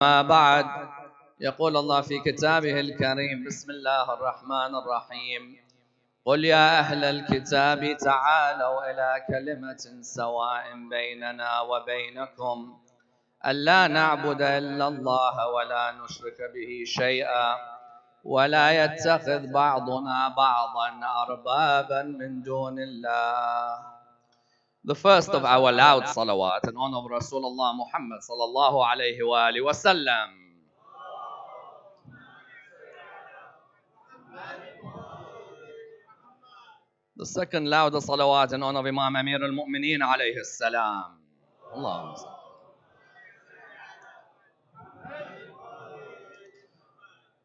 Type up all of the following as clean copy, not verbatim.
ما بعد يقول الله في كتابه الكريم بسم الله الرحمن الرحيم قل يا أهل الكتاب تعالوا إلى كلمة سواء بيننا وبينكم ألا نعبد إلا الله ولا نشرك به شيئا ولا يتخذ بعضنا بعضا أربابا من دون الله. The first of our loud salawat in honor of Rasulullah Muhammad sallallahu alayhi wa alihi wa sallam. The second loud salawat in honor of Imam Amir al-Mu'mineen alayhi salam. Allahumma salli.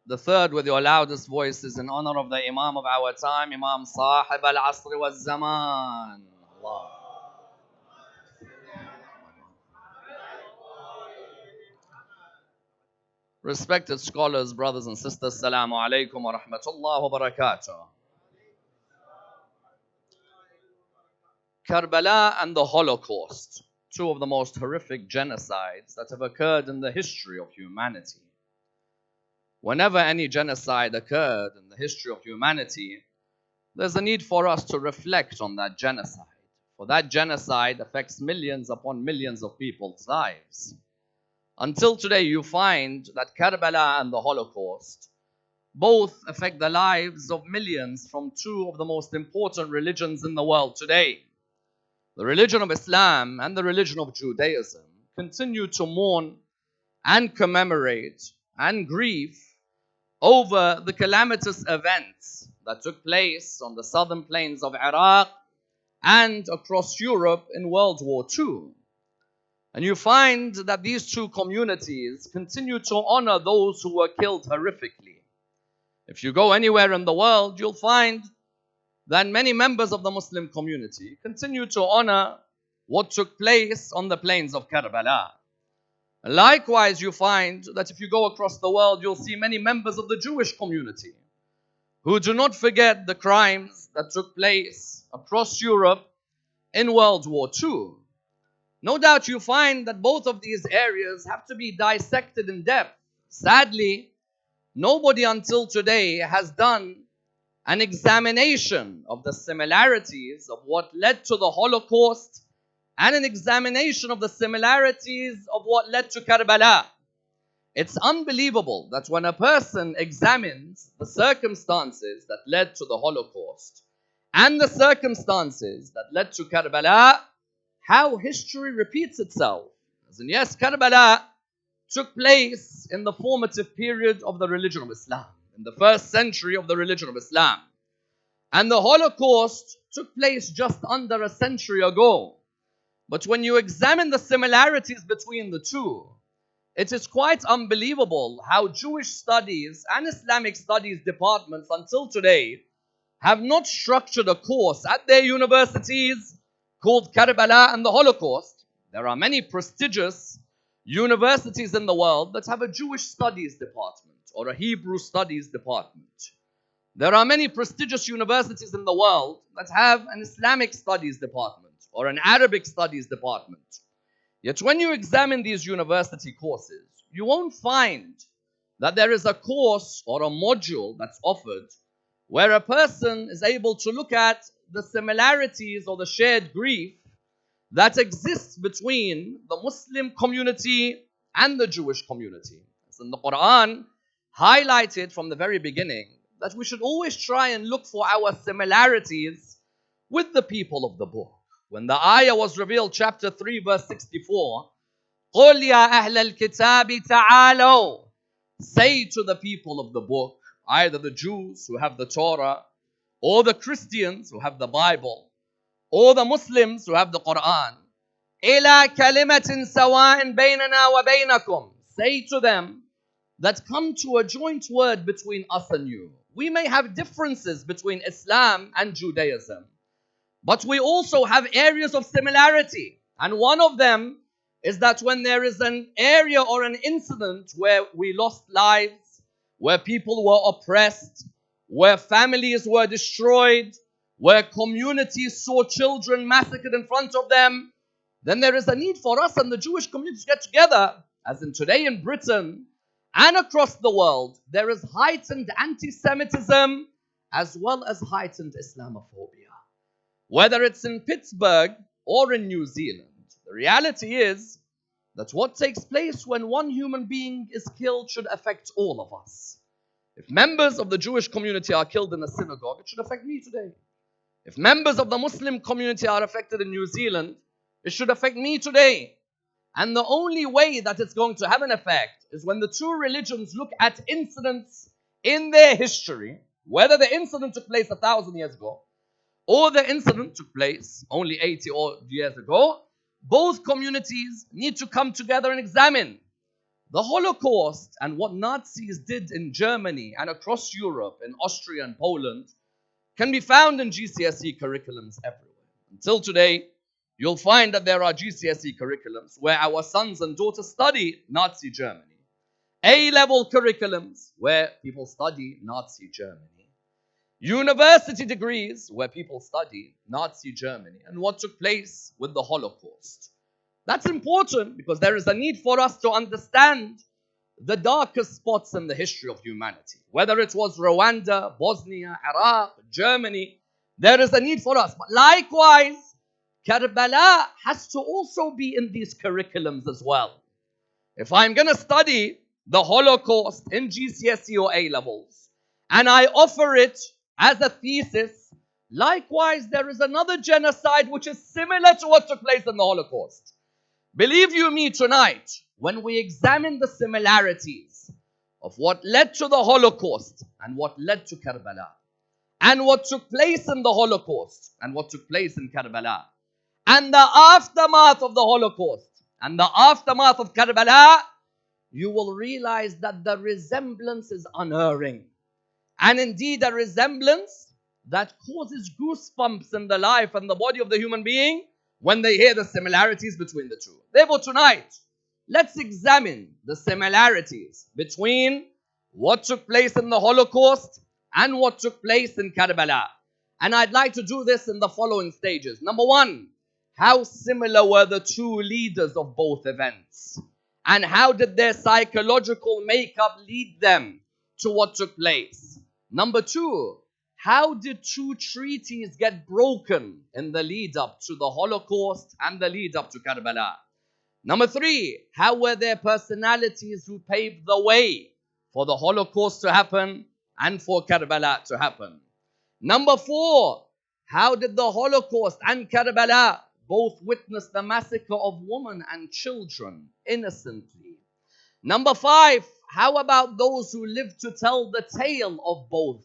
The third with your loudest voices in honor of the Imam of our time, Imam Sahib al-Asr wal-Zaman. Allah. Respected scholars, brothers and sisters, Assalamu alaikum wa rahmatullah wa barakatuh. Kerbala and the Holocaust, two of the most horrific genocides that have occurred in the history of humanity. Whenever any genocide occurred in the history of humanity, there's a need for us to reflect on that genocide. For that genocide affects millions upon millions of people's lives. Until today, you find that Kerbala and the Holocaust both affect the lives of millions from two of the most important religions in the world today. The religion of Islam and the religion of Judaism continue to mourn and commemorate and grieve over the calamitous events that took place on the southern plains of Iraq and across Europe in World War II. And you find that these two communities continue to honor those who were killed horrifically. If you go anywhere in the world, you'll find that many members of the Muslim community continue to honor what took place on the plains of Kerbala. Likewise, you find that if you go across the world, you'll see many members of the Jewish community who do not forget the crimes that took place across Europe in World War II. No doubt you find that both of these areas have to be dissected in depth. Sadly, nobody until today has done an examination of the similarities of what led to the Holocaust and an examination of the similarities of what led to Kerbala. It's unbelievable that when a person examines the circumstances that led to the Holocaust and the circumstances that led to Kerbala, how history repeats itself. As in, yes, Kerbala took place in the formative period of the religion of Islam, in the first century of the religion of Islam. And the Holocaust took place just under a century ago. But when you examine the similarities between the two, it is quite unbelievable how Jewish studies and Islamic studies departments until today have not structured a course at their universities called Kerbala and the Holocaust. There are many prestigious universities in the world that have a Jewish studies department or a Hebrew studies department. There are many prestigious universities in the world that have an Islamic studies department or an Arabic studies department. Yet when you examine these university courses, you won't find that there is a course or a module that's offered where a person is able to look at the similarities or the shared grief that exists between the Muslim community and the Jewish community. As in the Quran highlighted from the very beginning that we should always try and look for our similarities with the people of the book. When the ayah was revealed, chapter 3, verse 64, قُلْ يَا أَهْلَ الْكِتَابِ تَعَالَوْا, say to the people of the book, either the Jews who have the Torah, or the Christians who have the Bible, or the Muslims who have the Quran, إِلَى كَلِمَةٍ سَوَاءٍ بَيْنَنَا وَبَيْنَكُمْ, say to them that come to a joint word between us and you. We may have differences between Islam and Judaism, but we also have areas of similarity. And one of them is that when there is an area or an incident where we lost lives, where people were oppressed, where families were destroyed, where communities saw children massacred in front of them, then there is a need for us and the Jewish community to get together as in today in Britain and across the world, there is heightened anti-Semitism as well as heightened Islamophobia. Whether it's in Pittsburgh or in New Zealand, the reality is that what takes place when one human being is killed should affect all of us. If members of the Jewish community are killed in a synagogue, it should affect me today. If members of the Muslim community are affected in New Zealand, it should affect me today. And the only way that it's going to have an effect is when the two religions look at incidents in their history, whether the incident took place 1,000 years ago or the incident took place only 80 years ago. Both communities need to come together and examine the Holocaust and what Nazis did in Germany and across Europe, in Austria and Poland, can be found in GCSE curriculums everywhere. Until today, you'll find that there are GCSE curriculums where our sons and daughters study Nazi Germany. A-level curriculums where people study Nazi Germany. University degrees where people study Nazi Germany and what took place with the Holocaust. That's important because there is a need for us to understand the darkest spots in the history of humanity. Whether it was Rwanda, Bosnia, Iraq, Germany, there is a need for us. But likewise, Kerbala has to also be in these curriculums as well. If I'm going to study the Holocaust in GCSE or A-levels, and I offer it as a thesis, likewise there is another genocide which is similar to what took place in the Holocaust. Believe you me tonight, when we examine the similarities of what led to the Holocaust and what led to Kerbala, and what took place in the Holocaust and what took place in Kerbala, and the aftermath of the Holocaust and the aftermath of Kerbala, you will realize that the resemblance is unerring. And indeed a resemblance that causes goosebumps in the life and the body of the human being when they hear the similarities between the two. Therefore tonight, let's examine the similarities between what took place in the Holocaust and what took place in Kerbala. And I'd like to do this in the following stages. Number one, how similar were the two leaders of both events? And how did their psychological makeup lead them to what took place? Number two, how did two treaties get broken in the lead up to the Holocaust and the lead up to Kerbala? Number three, how were their personalities who paved the way for the Holocaust to happen and for Kerbala to happen? Number four, how did the Holocaust and Kerbala both witness the massacre of women and children innocently? Number five, how about those who lived to tell the tale of both?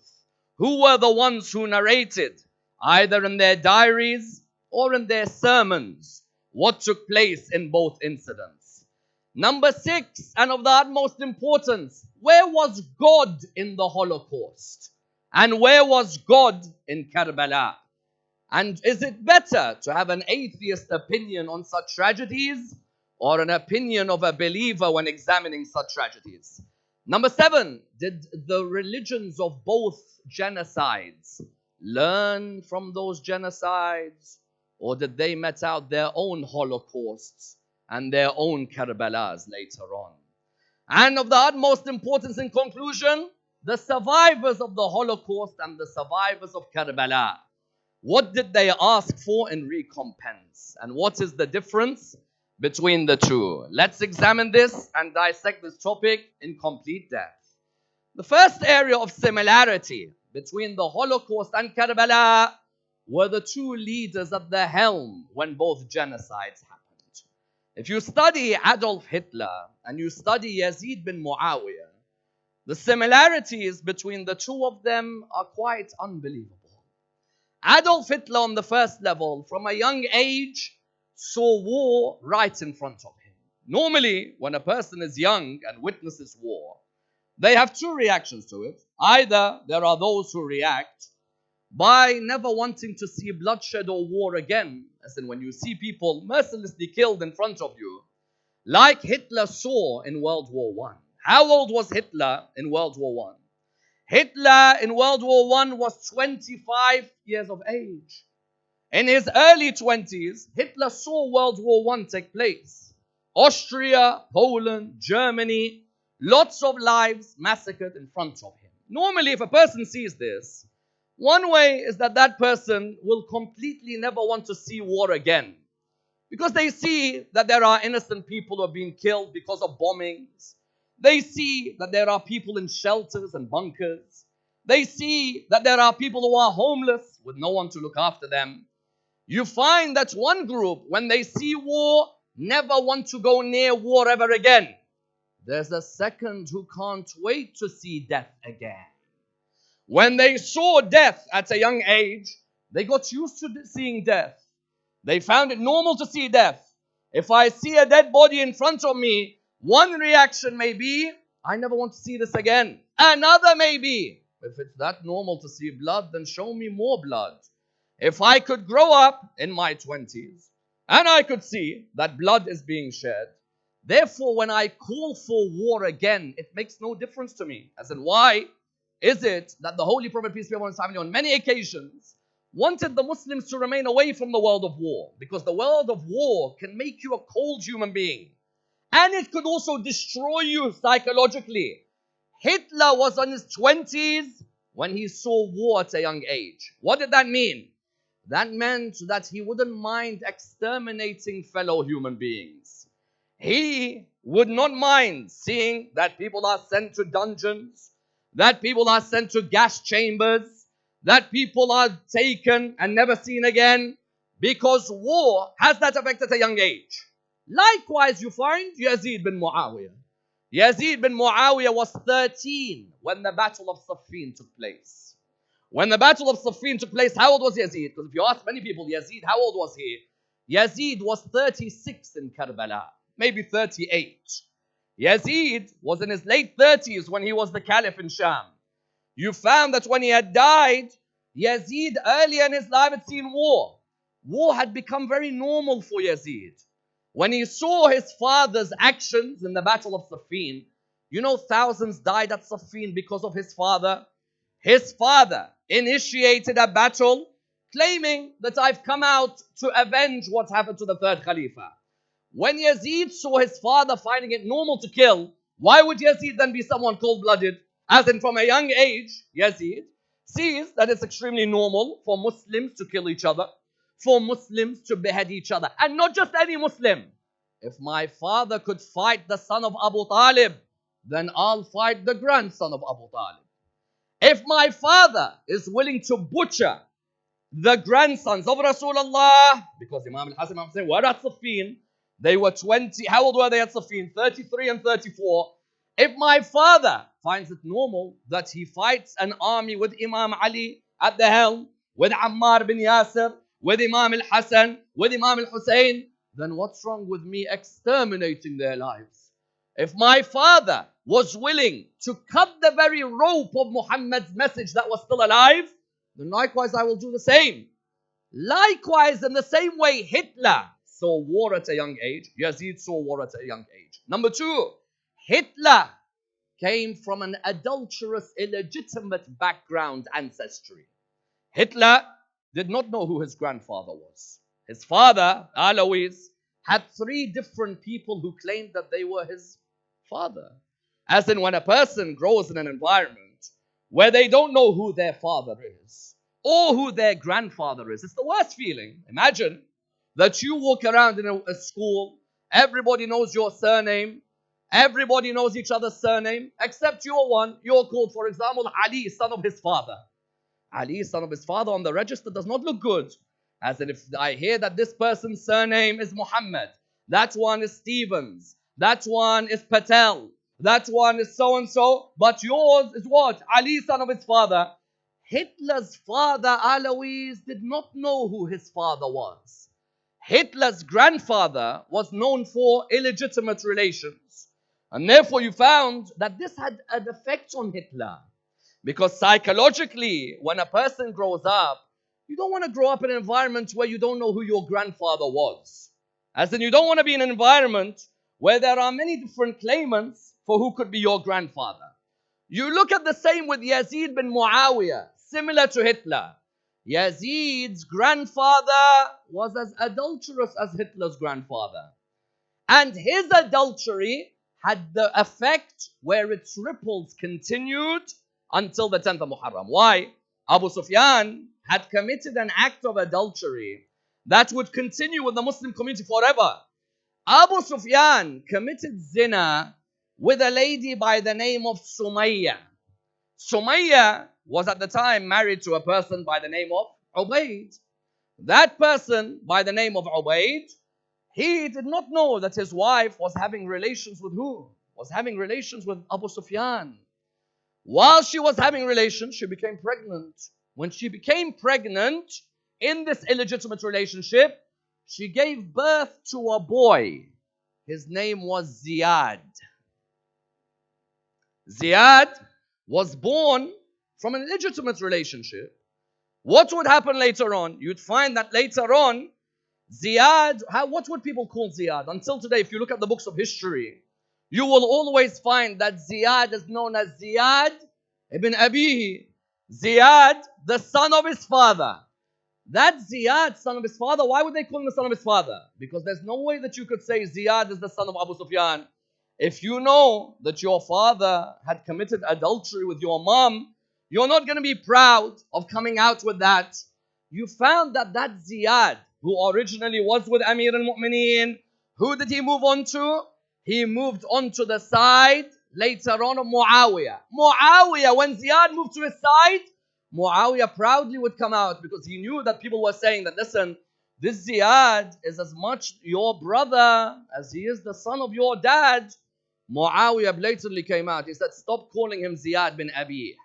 Who were the ones who narrated, either in their diaries or in their sermons, what took place in both incidents? Number six, and of the utmost importance, where was God in the Holocaust? And where was God in Kerbala? And is it better to have an atheist opinion on such tragedies or an opinion of a believer when examining such tragedies? Number seven, did the religions of both genocides learn from those genocides, or did they met out their own holocausts and their own Kerbalas later on? And of the utmost importance in conclusion, the survivors of the Holocaust and the survivors of Kerbala, what did they ask for in recompense? And what is the difference between the two? Let's examine this and dissect this topic in complete depth. The first area of similarity between the Holocaust and Kerbala were the two leaders at the helm when both genocides happened. If you study Adolf Hitler and you study Yazid bin Muawiyah, the similarities between the two of them are quite unbelievable. Adolf Hitler on the first level, from a young age, saw war right in front of him. Normally, when a person is young and witnesses war, they have two reactions to it. Either there are those who react by never wanting to see bloodshed or war again, as in when you see people mercilessly killed in front of you, like Hitler saw in World War I. How old was Hitler in World War I? Hitler in World War I was 25 years of age. In his early 20s, Hitler saw World War I take place. Austria, Poland, Germany, lots of lives massacred in front of him. Normally, if a person sees this, one way is that that person will completely never want to see war again. Because they see that there are innocent people who are being killed because of bombings. They see that there are people in shelters and bunkers. They see that there are people who are homeless with no one to look after them. You find that one group, when they see war, never want to go near war ever again. There's a second who can't wait to see death again. When they saw death at a young age, they got used to seeing death. They found it normal to see death. If I see a dead body in front of me, one reaction may be, I never want to see this again. Another may be, if it's that normal to see blood, then show me more blood. If I could grow up in my 20s and I could see that blood is being shed, therefore when I call for war again, it makes no difference to me. As in, why is it that the Holy Prophet, peace be upon his family, on many occasions wanted the Muslims to remain away from the world of war? Because the world of war can make you a cold human being. And it could also destroy you psychologically. Hitler was in his 20s when he saw war at a young age. What did that mean? That meant that he wouldn't mind exterminating fellow human beings. He would not mind seeing that people are sent to dungeons, that people are sent to gas chambers, that people are taken and never seen again, because war has that effect at a young age. Likewise, you find Yazid bin Muawiyah. Yazid bin Muawiyah was 13 when the Battle of Siffin took place. When the Battle of Siffin took place, how old was Yazid? Because if you ask many people, Yazid, how old was he? Yazid was 36 in Kerbala, maybe 38. Yazid was in his late 30s when he was the caliph in Sham. You found that when he had died, Yazid earlier in his life had seen war. War had become very normal for Yazid. When he saw his father's actions in the Battle of Siffin, you know thousands died at Siffin because of his father. His father initiated a battle claiming that I've come out to avenge what happened to the third Khalifa. When Yazid saw his father finding it normal to kill, why would Yazid then be someone cold-blooded? As in, from a young age, Yazid sees that it's extremely normal for Muslims to kill each other, for Muslims to behead each other. And not just any Muslim. If my father could fight the son of Abu Talib, then I'll fight the grandson of Abu Talib. If my father is willing to butcher the grandsons of Rasulullah, because Imam al-Hasan and Imam Husayn were at Siffin, they were 20, how old were they at Siffin? 33 and 34. If my father finds it normal that he fights an army with Imam Ali at the helm, with Ammar bin Yasir, with Imam al-Hasan, with Imam al-Husayn, then what's wrong with me exterminating their lives? If my father was willing to cut the very rope of Muhammad's message that was still alive, then likewise I will do the same. Likewise, in the same way, Hitler saw war at a young age. Yazid saw war at a young age. Number two, Hitler came from an adulterous, illegitimate background ancestry. Hitler did not know who his grandfather was. His father, Alawis, had 3 different people who claimed that they were his father. As in, when a person grows in an environment where they don't know who their father is or who their grandfather is, it's the worst feeling. Imagine that you walk around in a school, everybody knows your surname, everybody knows each other's surname, except your one. You're called, for example, Ali, son of his father. Ali, son of his father, on the register does not look good. As in, if I hear that this person's surname is Mohammed, that one is Stevens, that one is Patel, that one is so-and-so, but yours is what? Ali, son of his father. Hitler's father, Alawis, did not know who his father was. Hitler's grandfather was known for illegitimate relations. And therefore you found that this had an effect on Hitler. Because psychologically, when a person grows up, you don't want to grow up in an environment where you don't know who your grandfather was. As in, you don't want to be in an environment where there are many different claimants for who could be your grandfather. You look at the same with Yazid bin Muawiyah, similar to Hitler. Yazid's grandfather was as adulterous as Hitler's grandfather. And his adultery had the effect where its ripples continued until the 10th of Muharram. Why? Abu Sufyan had committed an act of adultery that would continue with the Muslim community forever. Abu Sufyan committed zina with a lady by the name of Sumayya. Sumayya was at the time married to a person by the name of Ubayd. That person by the name of Ubayd, he did not know that his wife was having relations with who? Was having relations with Abu Sufyan. While she was having relations, she became pregnant. When she became pregnant in this illegitimate relationship, she gave birth to a boy. His name was Ziyad. Ziyad was born from an illegitimate relationship. What would happen later on? You'd find that later on, Ziyad, what would people call Ziyad? Until today, if you look at the books of history, you will always find that Ziyad is known as Ziyad ibn Abihi. Ziyad, the son of his father. That Ziyad, son of his father, why would they call him the son of his father? Because there's no way that you could say Ziyad is the son of Abu Sufyan. If you know that your father had committed adultery with your mom, you're not going to be proud of coming out with that. You found that Ziyad, who originally was with Amir al-Mu'mineen, who did he move on to? He moved on to the side later on of Muawiyah. Muawiyah, when Ziyad moved to his side, Muawiyah proudly would come out because he knew that people were saying that, listen, this Ziyad is as much your brother as he is the son of your dad. Muawiyah blatantly came out. He said, stop calling him Ziyad bin Abi.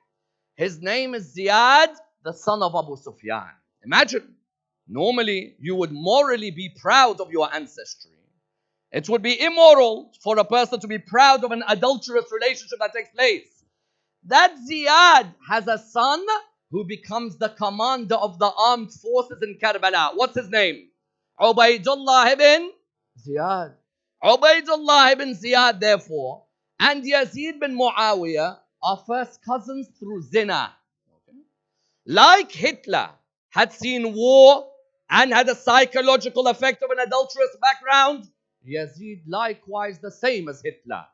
His name is Ziyad, the son of Abu Sufyan. Imagine, normally you would morally be proud of your ancestry. It would be immoral for a person to be proud of an adulterous relationship that takes place. That Ziyad has a son who becomes the commander of the armed forces in Kerbala. What's his name? Ubaydullah ibn Ziyad. Ubaydullah ibn Ziyad, therefore, and Yazid bin Muawiyah are first cousins through zina. Like Hitler had seen war and had a psychological effect of an adulterous background, Yazid likewise the same as Hitler.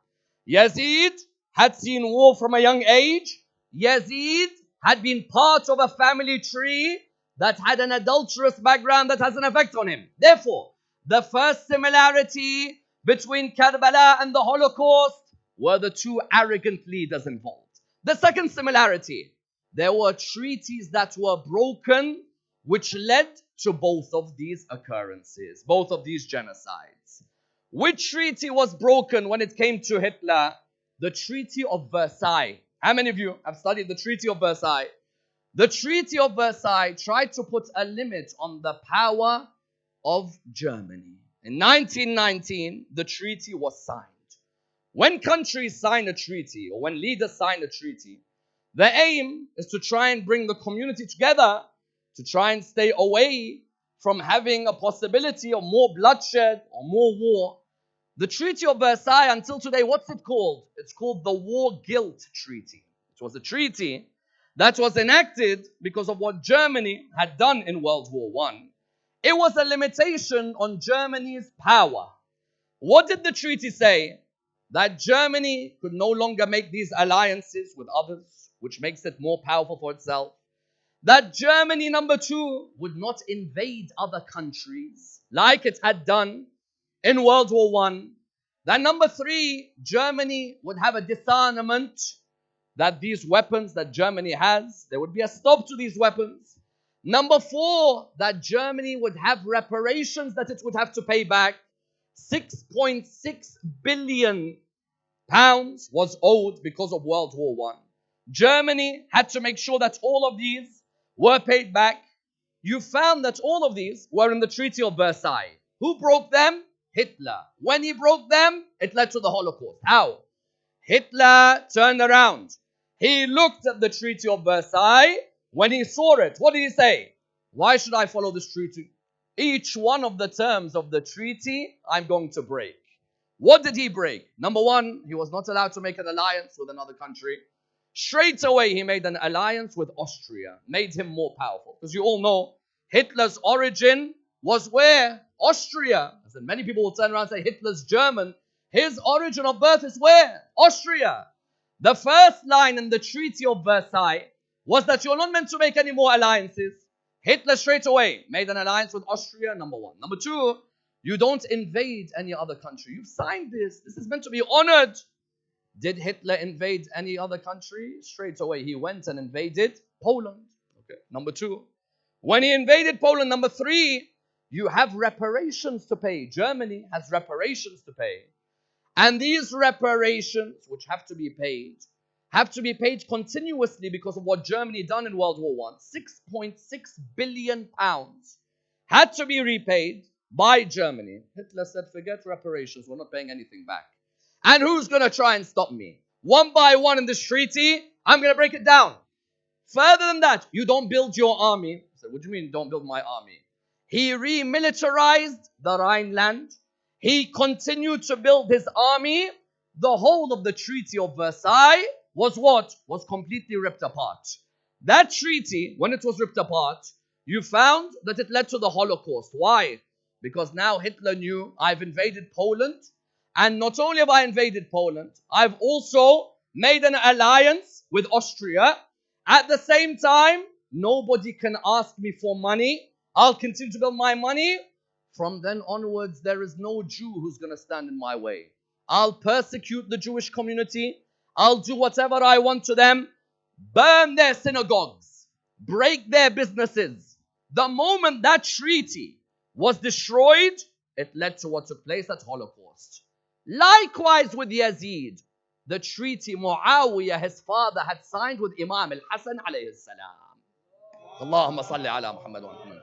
Yazid had seen war from a young age. Yazid had been part of a family tree that had an adulterous background that has an effect on him. Therefore, the first similarity between Kerbala and the Holocaust were the two arrogant leaders involved. The second similarity, there were treaties that were broken which led to both of these occurrences, both of these genocides. Which treaty was broken when it came to Hitler? The Treaty of Versailles. How many of you have studied the Treaty of Versailles? The Treaty of Versailles tried to put a limit on the power of Germany. In 1919, the treaty was signed. When countries sign a treaty, or when leaders sign a treaty, the aim is to try and bring the community together, to try and stay away from having a possibility of more bloodshed or more war. The Treaty of Versailles, until today, what's it called? It's called the War Guilt Treaty. It was a treaty that was enacted because of what Germany had done in World War I. It was a limitation on Germany's power. What did the treaty say? That Germany could no longer make these alliances with others, which makes it more powerful for itself. That Germany, number two, would not invade other countries like it had done in World War I. That number three, Germany would have a disarmament, that these weapons that Germany has, there would be a stop to these weapons. Number four, that Germany would have reparations that it would have to pay back. 6.6 billion pounds was owed because of World War I. Germany had to make sure that all of these were paid back. You found that all of these were in the Treaty of Versailles. Who broke them? Hitler. When he broke them, it led to the Holocaust. How? Hitler turned around. He looked at the Treaty of Versailles. When he saw it, what did he say? Why should I follow this treaty? Each one of the terms of the treaty, I'm going to break. What did he break? Number one, he was not allowed to make an alliance with another country. Straight away, he made an alliance with Austria, made him more powerful. Because you all know, Hitler's origin was where? Austria. And many people will turn around and say Hitler's German. His origin of birth is where? Austria. The first line in the Treaty of Versailles was that you're not meant to make any more alliances. Hitler straight away made an alliance with Austria, number one. Number two, you don't invade any other country. You've signed this. This is meant to be honored. Did Hitler invade any other country? Straight away, he went and invaded Poland. Okay. Number two, when he invaded Poland, number three, you have reparations to pay. Germany has reparations to pay. And these reparations, which have to be paid continuously because of what Germany done in World War I. 6.6 billion pounds had to be repaid by Germany. Hitler said, forget reparations, we're not paying anything back. And who's going to try and stop me? One by one in this treaty, I'm going to break it down. Further than that, you don't build your army. I said, what do you mean don't build my army? He remilitarized the Rhineland. He continued to build his army. The whole of the Treaty of Versailles was what? Was completely ripped apart. That treaty, when it was ripped apart, you found that it led to the Holocaust. Why? Because now Hitler knew, I've invaded Poland. And not only have I invaded Poland, I've also made an alliance with Austria. At the same time, nobody can ask me for money. I'll continue to build my money. From then onwards, there is no Jew who's going to stand in my way. I'll persecute the Jewish community. I'll do whatever I want to them. Burn their synagogues. Break their businesses. The moment that treaty was destroyed, it led to what took place at Holocaust. Likewise with Yazid, the treaty Muawiyah, his father, had signed with Imam Al-Hasan alayhi salam. Allahumma salli ala Muhammad wa Muhammad.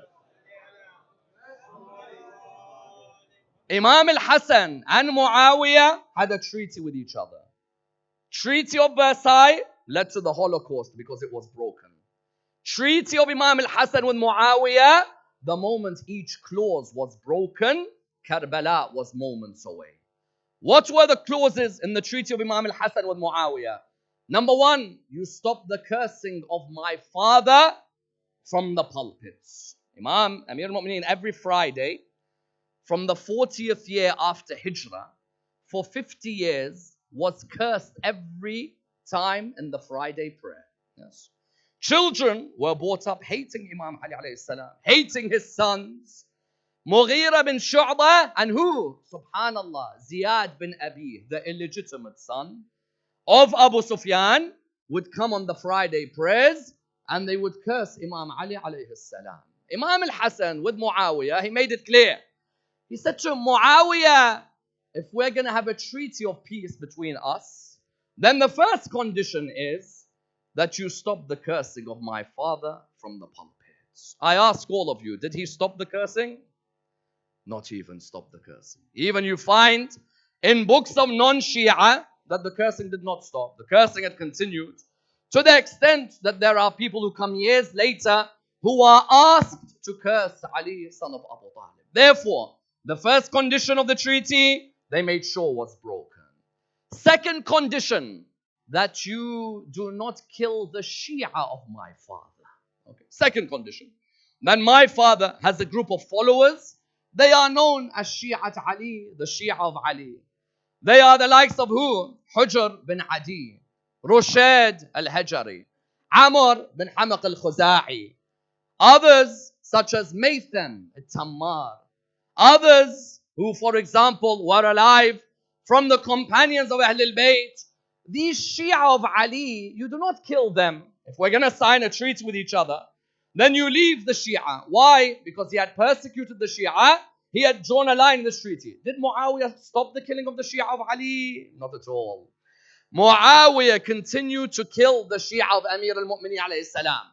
Imam al-Hasan and Muawiyah had a treaty with each other. Treaty of Versailles led to the Holocaust because it was broken. Treaty of Imam al-Hasan with Muawiyah, the moment each clause was broken, Kerbala was moments away. What were the clauses in the Treaty of Imam al-Hasan with Muawiyah? Number one, you stop the cursing of my father from the pulpits. Imam, Amir al-Mu'mineen, every Friday, from the 40th year after Hijrah, for 50 years, was cursed every time in the Friday prayer. Yes. Children were brought up hating Imam Ali alayhi salam, hating his sons. Mughira bin Shu'bah and who? Subhanallah, Ziyad bin Abi, the illegitimate son of Abu Sufyan, would come on the Friday prayers and they would curse Imam Ali alayhi salam. Imam al-Hasan with Muawiyah, he made it clear. He said to Muawiyah, if we're going to have a treaty of peace between us, then the first condition is that you stop the cursing of my father from the pulpits. I ask all of you, did he stop the cursing? Not even stop the cursing. Even you find in books of non-Shia that the cursing did not stop. The cursing had continued to the extent that there are people who come years later who are asked to curse Ali, son of Abu Talib. Therefore, the first condition of the treaty, they made sure was broken. Second condition, that you do not kill the Shia of my father. Okay. Second condition, that my father has a group of followers. They are known as Shi'at Ali, the Shia of Ali. They are the likes of who? Hujr bin Adi, Rushad al-Hajari, Ammar bin Hamaq al-Khuza'i. Others such as Maytham al-Tammar. Others who, for example, were alive from the companions of Ahlul Bayt. These Shia of Ali, you do not kill them. If we're going to sign a treaty with each other, then you leave the Shia. Why? Because he had persecuted the Shia. He had drawn a line in this treaty. Did Muawiyah stop the killing of the Shia of Ali? Not at all. Muawiyah continued to kill the Shia of Amir al-Mu'mineen alayhi salam.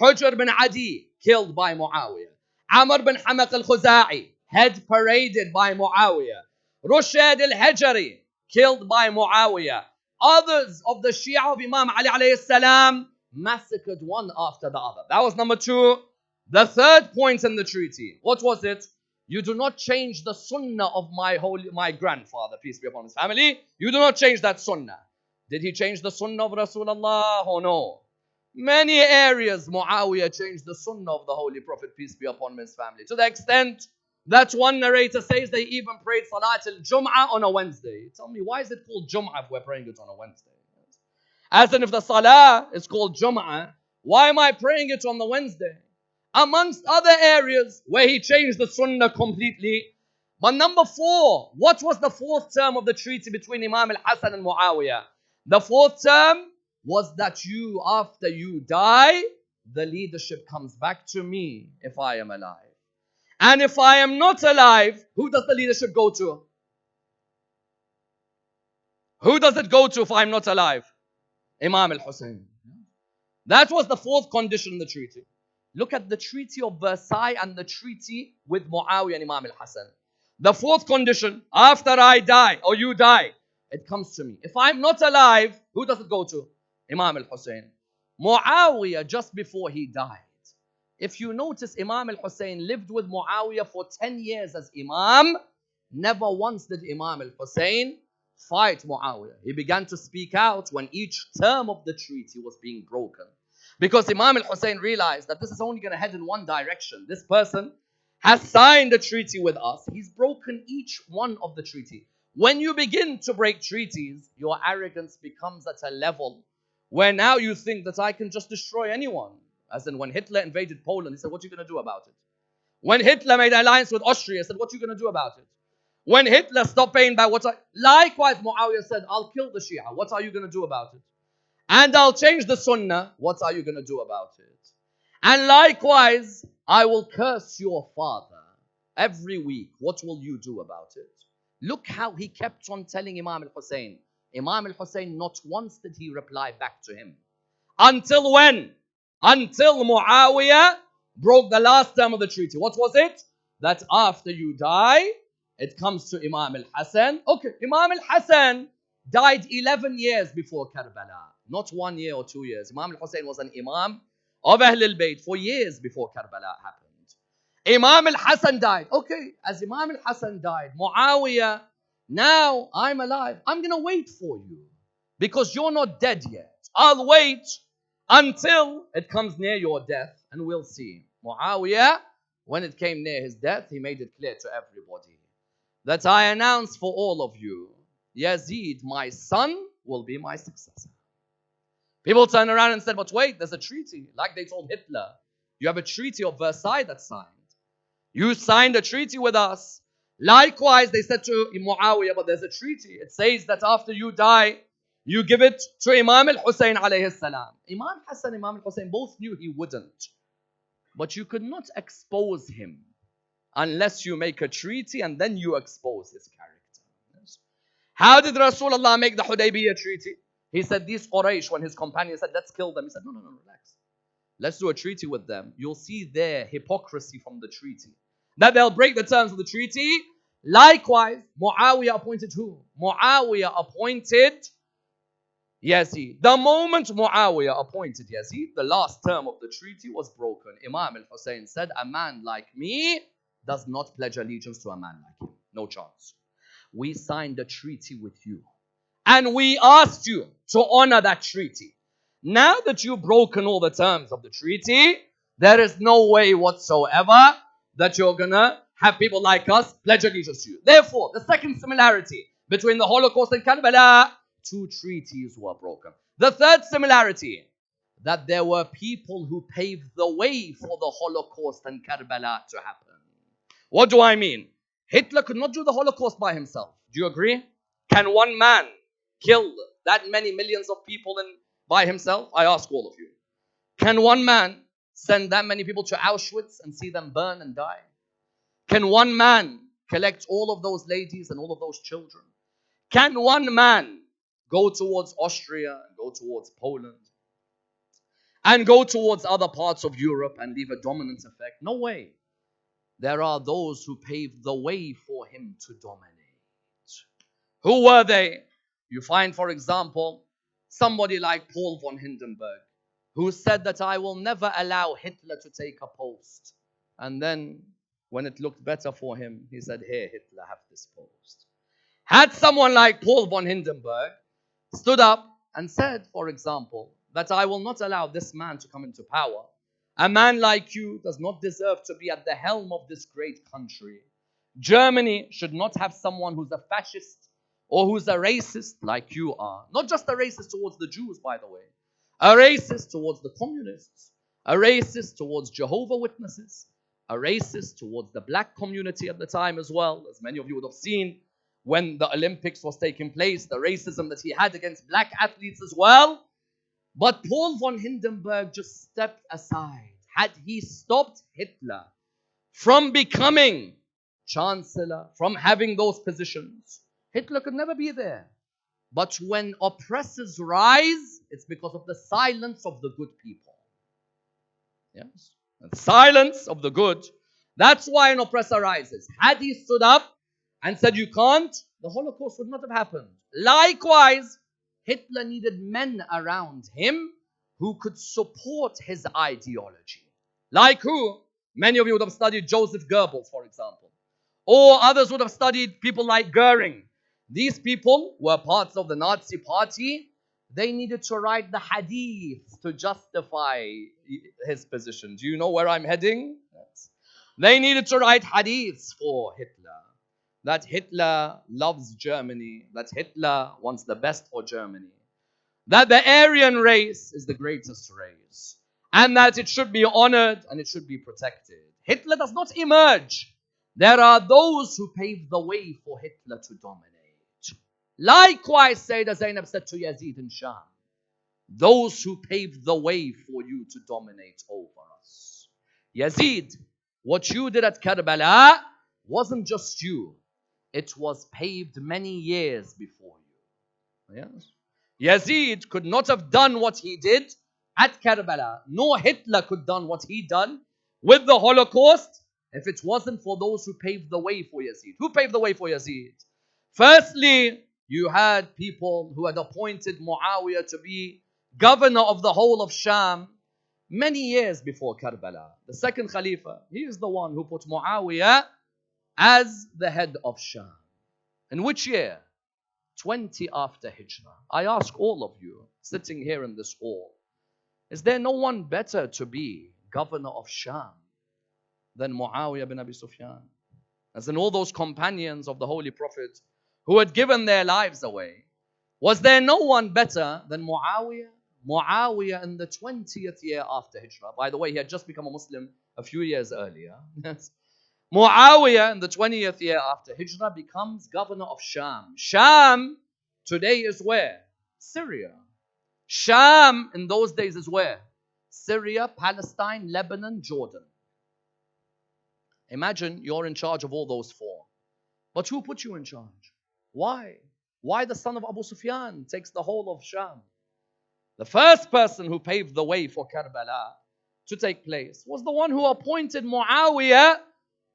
Hujr bin Adi, killed by Muawiyah. Ammar bin Hamaq al-Khuza'i, head paraded by Muawiyah. Rushad al-Hajari, killed by Muawiyah. Others of the Shia of Imam Ali alayhi salam massacred one after the other. That was number two. The third point in the treaty, what was it? You do not change the sunnah of my grandfather, peace be upon his family. You do not change that sunnah. Did he change the sunnah of Rasulullah? Oh no. Many areas Muawiyah changed the sunnah of the Holy Prophet, peace be upon his family, to the extent That one narrator says they even prayed Salat al-Jum'ah on a Wednesday. Tell me, why is it called Jum'ah if we're praying it on a Wednesday? As in, if the Salah is called Jum'ah, why am I praying it on the Wednesday? Amongst other areas where he changed the Sunnah completely. But number 4, what was the 4th term of the treaty between Imam al-Hasan and Muawiyah? The 4th term was that after you die, the leadership comes back to me if I am alive. And if I am not alive, who does the leadership go to? Who does it go to if I'm not alive? Imam al-Husayn. That was the 4th condition in the treaty. Look at the Treaty of Versailles and the treaty with Muawiyah and Imam al-Hasan. The 4th condition, after I die or you die, it comes to me. If I'm not alive, who does it go to? Imam al-Husayn. Muawiyah, just before he died, if you notice, Imam al-Husayn lived with Muawiyah for 10 years as Imam. Never once did Imam al-Husayn fight Muawiyah. He began to speak out when each term of the treaty was being broken. Because Imam al-Husayn realized that this is only going to head in one direction. This person has signed a treaty with us. He's broken each one of the treaty. When you begin to break treaties, your arrogance becomes at a level where now you think that I can just destroy anyone. As in when Hitler invaded Poland, he said, what are you going to do about it? When Hitler made an alliance with Austria, he said, what are you going to do about it? When Hitler stopped paying back, likewise Muawiyah said, I'll kill the Shia. What are you going to do about it? And I'll change the Sunnah. What are you going to do about it? And likewise, I will curse your father every week. What will you do about it? Look how he kept on telling Imam al-Husayn. Imam al-Husayn, not once did he reply back to him. Until when? Until Muawiyah broke the last term of the treaty. What was it? That after you die, it comes to Imam al-Hasan. Okay, Imam al-Hasan died 11 years before Kerbala. Not 1 year or 2 years. Imam al-Husayn was an Imam of Ahl al-Bayt for years before Kerbala happened. Imam al-Hasan died. Okay, as Imam al-Hasan died, Muawiyah, now I'm alive. I'm going to wait for you because you're not dead yet. I'll wait until it comes near your death and we'll see. Muawiyah, when it came near his death, he made it clear to everybody that I announce for all of you, Yazid, my son, will be my successor. People turned around and said, but wait, there's a treaty. Like they told Hitler, you have a treaty of Versailles that's signed. You signed a treaty with us. Likewise, they said to Muawiyah, but there's a treaty. It says that after you die, you give it to Imam al-Husayn alayhi salam. Imam Hassan, Imam al-Husayn both knew he wouldn't. But you could not expose him unless you make a treaty and then you expose his character. Yes. How did Rasulullah make the Hudaybiyah treaty? He said, these Quraysh, when his companion said, let's kill them. He said, no, relax. Let's do a treaty with them. You'll see their hypocrisy from the treaty. That they'll break the terms of the treaty. Likewise, Muawiyah appointed who? Muawiyah appointed Yazid. The moment Muawiyah appointed Yazid, the last term of the treaty was broken. Imam al-Husayn said, a man like me does not pledge allegiance to a man like him. No chance. We signed a treaty with you. And we asked you to honor that treaty. Now that you've broken all the terms of the treaty, there is no way whatsoever that you're going to have people like us pledge allegiance to you. Therefore, the second similarity between the Holocaust and Kerbala, 2 treaties were broken. The third similarity, that there were people who paved the way for the Holocaust and Kerbala to happen. What do I mean? Hitler could not do the Holocaust by himself. Do you agree? Can one man kill that many millions of people by himself? I ask all of you. Can one man send that many people to Auschwitz and see them burn and die? Can one man collect all of those ladies and all of those children? Can one man go towards Austria and go towards Poland and go towards other parts of Europe and leave a dominant effect? No way. There are those who paved the way for him to dominate. Who were they? You find, for example, somebody like Paul von Hindenburg, who said that I will never allow Hitler to take a post. And then, when it looked better for him, he said, here, Hitler, have this post. Had someone like Paul von Hindenburg stood up and said, for example, that I will not allow this man to come into power. A man like you does not deserve to be at the helm of this great country. Germany should not have someone who's a fascist or who's a racist like you are. Not just a racist towards the Jews, by the way. A racist towards the communists. A racist towards Jehovah's Witnesses. A racist towards the black community at the time as well. As many of you would have seen when the Olympics was taking place, the racism that he had against black athletes as well. But Paul von Hindenburg just stepped aside. Had he stopped Hitler from becoming chancellor, from having those positions, Hitler could never be there. But when oppressors rise, it's because of the silence of the good people. Yes? The silence of the good. That's why an oppressor rises. Had he stood up and said, you can't, the Holocaust would not have happened. Likewise, Hitler needed men around him who could support his ideology. Like who? Many of you would have studied Joseph Goebbels, for example. Or others would have studied people like Goering. These people were parts of the Nazi party. They needed to write the hadith to justify his position. Do you know where I'm heading? Yes. They needed to write hadiths for Hitler. That Hitler loves Germany. That Hitler wants the best for Germany. That the Aryan race is the greatest race. And that it should be honored and it should be protected. Hitler does not emerge. There are those who paved the way for Hitler to dominate. Likewise, Sayyidah Zainab said to Yazid in Sham, those who paved the way for you to dominate over us. Yazid, what you did at Kerbala wasn't just you. It was paved many years before you. Yes? Yazid could not have done what he did at Kerbala, nor Hitler could have done what he done with the Holocaust if it wasn't for those who paved the way for Yazid. Who paved the way for Yazid? Firstly, you had people who had appointed Muawiyah to be governor of the whole of Sham many years before Kerbala. The second Khalifa, he is the one who put Muawiyah as the head of Sham. In which year? 20 after Hijrah. I ask all of you sitting here in this hall, is there no one better to be governor of Sham than Muawiyah bin Abi Sufyan? As in all those companions of the Holy Prophet who had given their lives away. Was there no one better than Muawiyah? Muawiyah in the 20th year after Hijrah. By the way, he had just become a Muslim a few years earlier. Muawiyah in the 20th year after Hijrah becomes governor of Sham. Sham today is where? Syria. Sham in those days is where? Syria, Palestine, Lebanon, Jordan. Imagine you're in charge of all those four. But who put you in charge? Why? Why the son of Abu Sufyan takes the whole of Sham? The first person who paved the way for Kerbala to take place was the one who appointed Muawiyah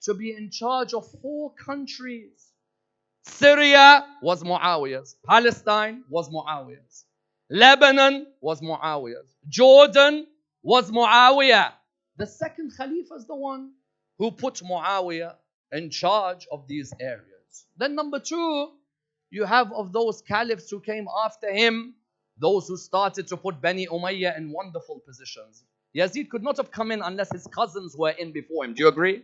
to be in charge of 4 countries. Syria was Muawiyah's. Palestine was Muawiyah's. Lebanon was Muawiyah's. Jordan was Muawiyah. The second Khalifa is the one who put Muawiyah in charge of these areas. Then number 2, you have of those caliphs who came after him, those who started to put Bani Umayyah in wonderful positions. Yazid could not have come in unless his cousins were in before him. Do you agree?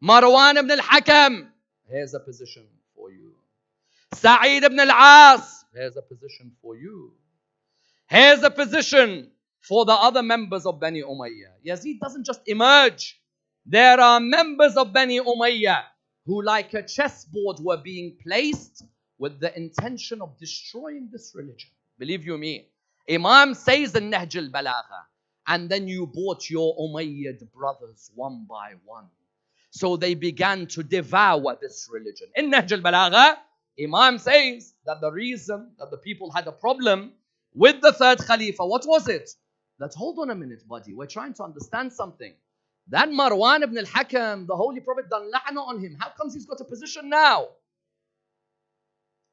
Marwan ibn al-Hakam, here's a position for you. Sa'id ibn al-As, here's a position for you. Here's a position for the other members of Bani Umayyah. Yazid doesn't just emerge. There are members of Bani Umayyah who, like a chessboard, were being placed with the intention of destroying this religion. Believe you me. Imam says in Nahj al-Balagha, and then you bought your Umayyad brothers one by one. So they began to devour this religion. In Nahj al-Balagha, Imam says that the reason that the people had a problem with the third Khalifa, what was it? That, hold on a minute, buddy, we're trying to understand something. That Marwan ibn al-Hakam, the Holy Prophet done la'na on him. How comes he's got a position now?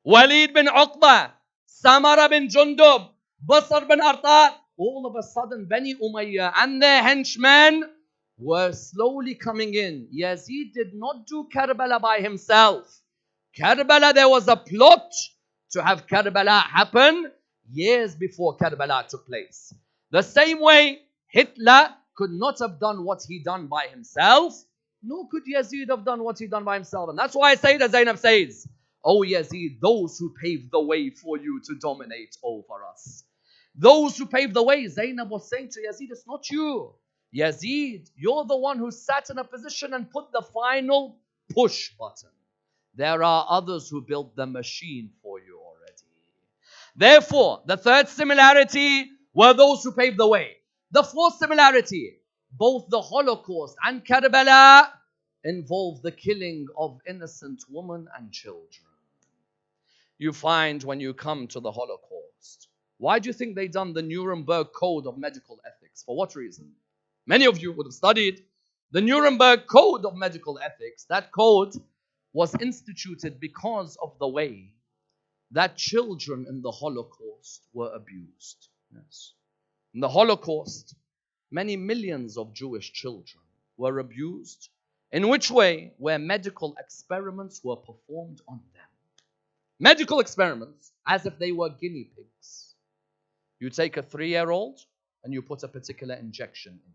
Walid bin Uqba, Samara bin Jundub, Basr bin Artat, all of a sudden Bani Umayyah and their henchmen were slowly coming in. Yazid did not do Kerbala by himself. Kerbala, there was a plot to have Kerbala happen years before Kerbala took place. The same way Hitler could not have done what he done by himself. Nor could Yazid have done what he done by himself. And that's why I say that Zainab says, "O Yazid, those who paved the way for you to dominate over us. Those who paved the way." Zainab was saying to Yazid, it's not you. Yazid, you're the one who sat in a position and put the final push button. There are others who built the machine for you already. Therefore, the third similarity were those who paved the way. The fourth similarity, both the Holocaust and Kerbala involve the killing of innocent women and children. You find when you come to the Holocaust, why do you think they done the Nuremberg Code of Medical Ethics? For what reason? Many of you would have studied the Nuremberg Code of Medical Ethics. That code was instituted because of the way that children in the Holocaust were abused. Yes. In the Holocaust, many millions of Jewish children were abused. In which way? Where medical experiments were performed on them. Medical experiments, as if they were guinea pigs. You take a 3-year-old and you put a particular injection in her.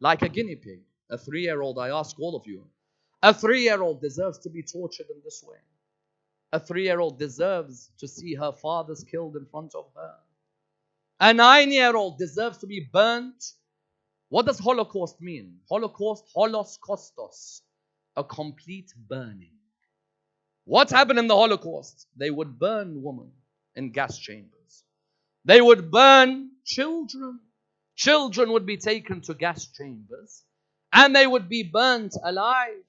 Like a guinea pig. A 3-year-old, I ask all of you, a 3-year-old deserves to be tortured in this way. A 3-year-old deserves to see her fathers killed in front of her. A 9-year-old deserves to be burnt. What does Holocaust mean? Holocaust, holos kostos, a complete burning. What happened in the Holocaust? They would burn women in gas chambers. They would burn children. Children would be taken to gas chambers and they would be burnt alive,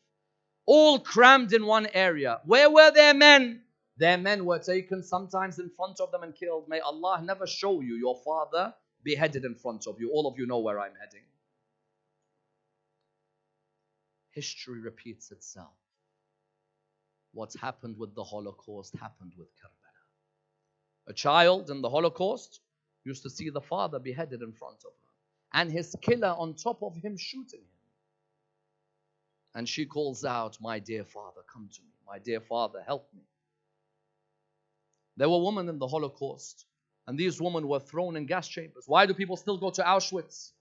all crammed in one area. Where were their men? Their men were taken sometimes in front of them and killed. May Allah never show you your father beheaded in front of you. All of you know where I'm heading. History repeats itself. What's happened with the Holocaust happened with Kerbala. A child in the Holocaust used to see the father beheaded in front of her and his killer on top of him shooting him. And she calls out, "My dear father, come to me. My dear father, help me." There were women in the Holocaust, and these women were thrown in gas chambers. Why do people still go to Auschwitz?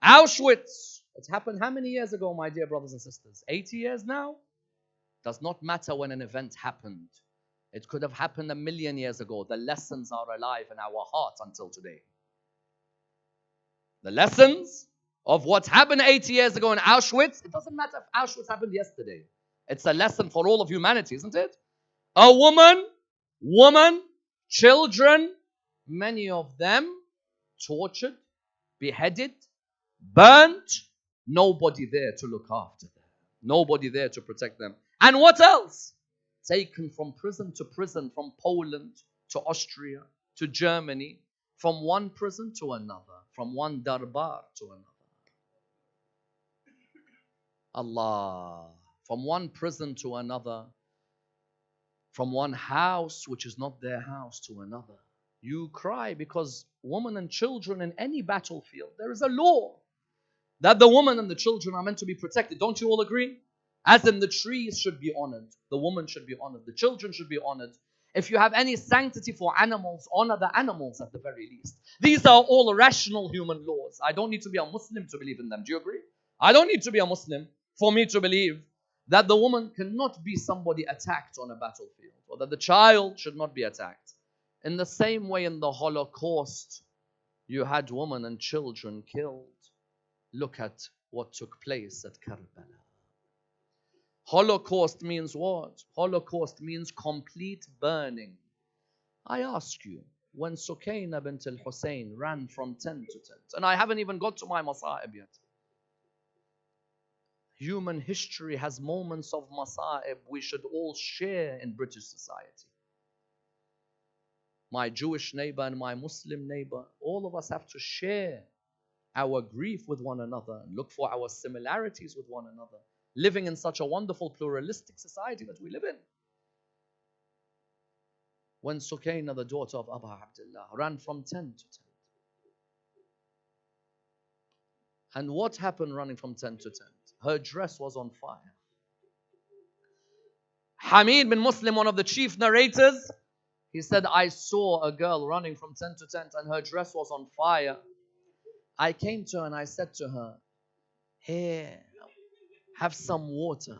Auschwitz! It happened how many years ago, my dear brothers and sisters? 80 years now? Does not matter when an event happened. It could have happened 1,000,000 years ago. The lessons are alive in our hearts until today. The lessons of what happened 80 years ago in Auschwitz, it doesn't matter if Auschwitz happened yesterday. It's a lesson for all of humanity, isn't it? A woman, children, many of them tortured, beheaded, burnt, nobody there to look after them. Nobody there to protect them. And what else? Taken from prison to prison, from Poland to Austria to Germany, from one prison to another, from one darbar to another. Allah, from one prison to another, from one house which is not their house to another. You cry because women and children in any battlefield, there is a law that the woman and the children are meant to be protected. Don't you all agree? As in the trees should be honored, the woman should be honored, the children should be honored. If you have any sanctity for animals, honor the animals at the very least. These are all rational human laws. I don't need to be a Muslim to believe in them. Do you agree? I don't need to be a Muslim for me to believe that the woman cannot be somebody attacked on a battlefield, or that the child should not be attacked. In the same way, in the Holocaust, you had women and children killed. Look at what took place at Kerbala. Holocaust means what? Holocaust means complete burning. I ask you, when Sukaina bint al-Husayn ran from tent to tent, and I haven't even got to my masa'ib yet. Human history has moments of masa'ib we should all share in British society. My Jewish neighbor and my Muslim neighbor, all of us have to share our grief with one another and look for our similarities with one another, living in such a wonderful pluralistic society that we live in. When Sukaina, the daughter of Abu Abdullah, ran from tent to tent. And what happened running from tent to tent? Her dress was on fire. Hamid bin Muslim, one of the chief narrators, he said, I saw a girl running from tent to tent and her dress was on fire. I came to her and I said to her, here, have some water.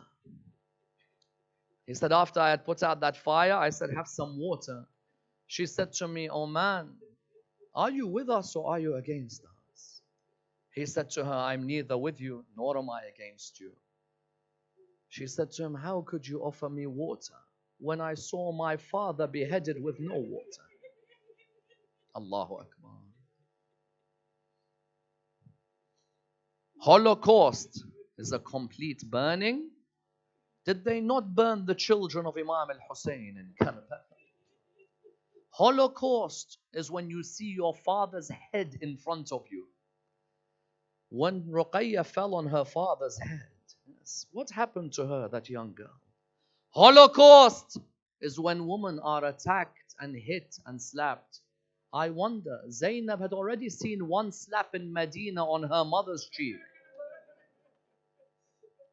He said, after I had put out that fire, I said, have some water. She said to me, oh man, are you with us or are you against us? He said to her, I'm neither with you nor am I against you. She said to him, how could you offer me water when I saw my father beheaded with no water? Allahu Akbar. Holocaust is a complete burning. Did they not burn the children of Imam Al-Husayn in Kerbala? Holocaust is when you see your father's head in front of you. When Ruqayya fell on her father's head, yes, what happened to her, that young girl? Holocaust is when women are attacked and hit and slapped. I wonder, Zeyneb had already seen one slap in Medina on her mother's cheek.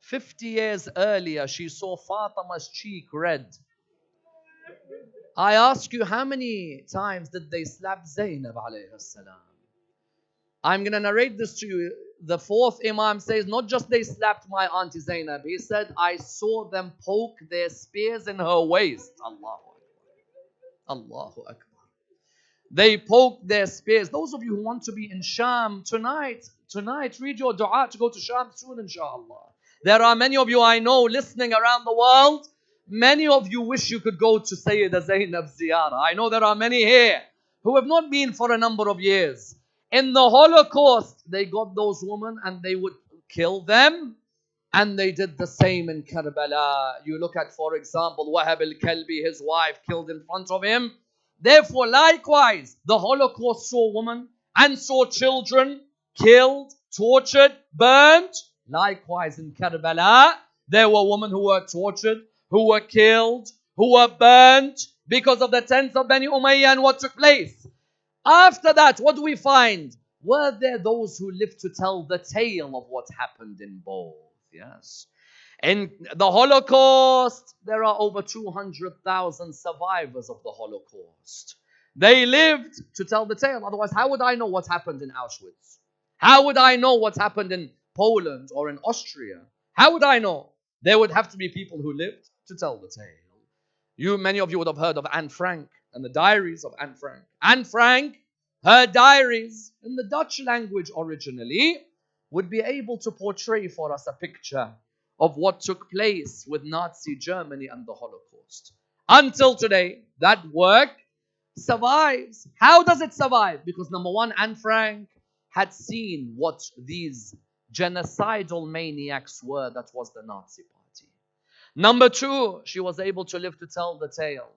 50 years earlier, she saw Fatima's cheek red. I ask you, how many times did they slap Zainab alayhi salam? I'm going to narrate this to you. The fourth Imam says, not just they slapped my auntie Zainab. He said, I saw them poke their spears in her waist. Allahu Akbar. Allahu Akbar. They poked their spears. Those of you who want to be in Sham tonight, read your dua to go to Sham soon, inshallah. There are many of you I know listening around the world. Many of you wish you could go to Sayyida Zainab's ziyarah. I know there are many here who have not been for a number of years. In the Holocaust, they got those women and they would kill them. And they did the same in Kerbala. You look at, for example, Wahab al-Kalbi, his wife killed in front of him. Therefore, likewise, the Holocaust saw women and saw children killed, tortured, burnt. Likewise, in Kerbala, there were women who were tortured, who were killed, who were burnt because of the tents of Bani Umayyah and what took place. After that, what do we find? Were there those who lived to tell the tale of what happened in both? Yes. In the Holocaust, there are over 200,000 survivors of the Holocaust. They lived to tell the tale. Otherwise, how would I know what happened in Auschwitz? How would I know what happened in Poland or in Austria? How would I know? There would have to be people who lived to tell the tale. Many of you would have heard of Anne Frank and the diaries of Anne Frank. Anne Frank, her diaries in the Dutch language originally, would be able to portray for us a picture of what took place with Nazi Germany and the Holocaust. Until today, that work survives. How does it survive? Because number one, Anne Frank had seen what these genocidal maniacs were. That was the Nazi Party. Number two, she was able to live to tell the tale.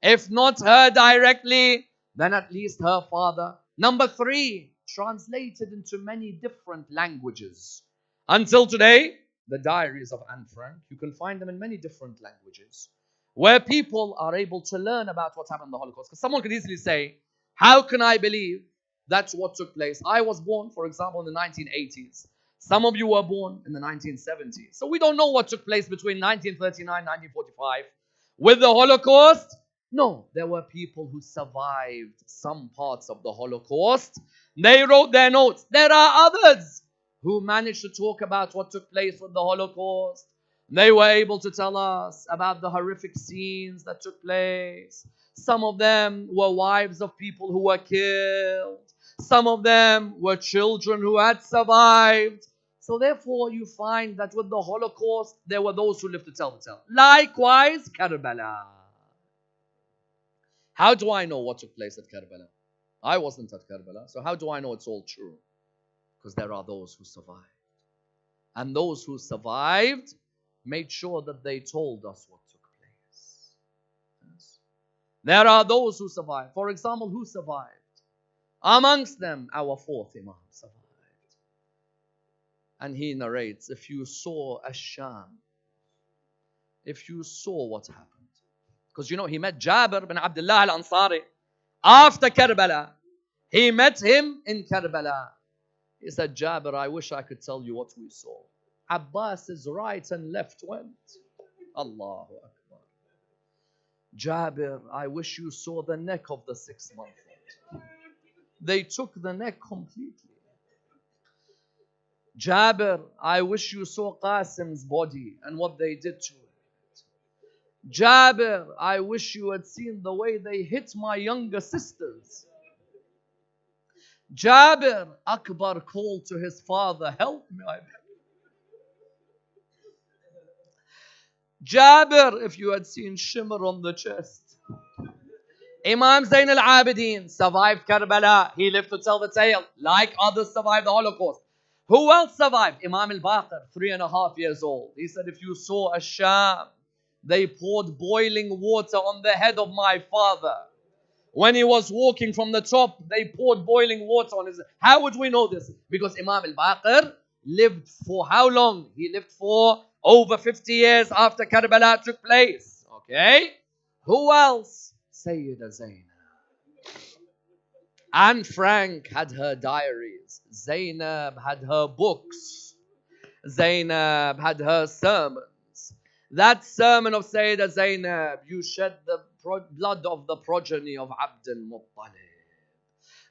If not her directly, then at least her father. Number three, translated into many different languages. Until today, the diaries of Anne Frank, you can find them in many different languages, where people are able to learn about what happened in the Holocaust. Because someone could easily say, how can I believe that's what took place? I was born, for example, in the 1980s. Some of you were born in the 1970s. So we don't know what took place between 1939 and 1945. With the Holocaust, no, there were people who survived some parts of the Holocaust. They wrote their notes. There are others who managed to talk about what took place with the Holocaust. They were able to tell us about the horrific scenes that took place. Some of them were wives of people who were killed. Some of them were children who had survived. So therefore, you find that with the Holocaust, there were those who lived to tell the tale. Likewise, Kerbala. How do I know what took place at Kerbala? I wasn't at Kerbala, so how do I know it's all true? Because there are those who survived. And those who survived made sure that they told us what took place. Yes. There are those who survived. For example, who survived? Amongst them, our fourth Imam survived. And he narrates, if you saw Ash-Sham, if you saw what happened. Because you know, he met Jabir bin Abdullah al-Ansari after Kerbala. He met him in Kerbala. He said, Jabir, I wish I could tell you what we saw. Abbas's right and left went. Allahu Akbar. Jabir, I wish you saw the neck of the 6-month-old. They took the neck completely. Jabir, I wish you saw Qasim's body and what they did to it. Jabir, I wish you had seen the way they hit my younger sisters. Jabir, Akbar called to his father, help me. Jabir, if you had seen Shimmer on the chest. Imam Zain Al-Abideen survived Kerbala. He lived to tell the tale, like others survived the Holocaust. Who else survived? Imam Al-Baqir, 3.5 years old. He said, if you saw a Sham, they poured boiling water on the head of my father. When he was walking from the top, they poured boiling water on his head. How would we know this? Because Imam Al-Baqir lived for how long? He lived for over 50 years after Kerbala took place. Okay? Who else? Sayyida Zainab. Anne Frank had her diaries. Zeyneb had her books. Zainab had her sermons. That sermon of Sayyida Zainab, you shed the blood of the progeny of Abd al-Muttalib.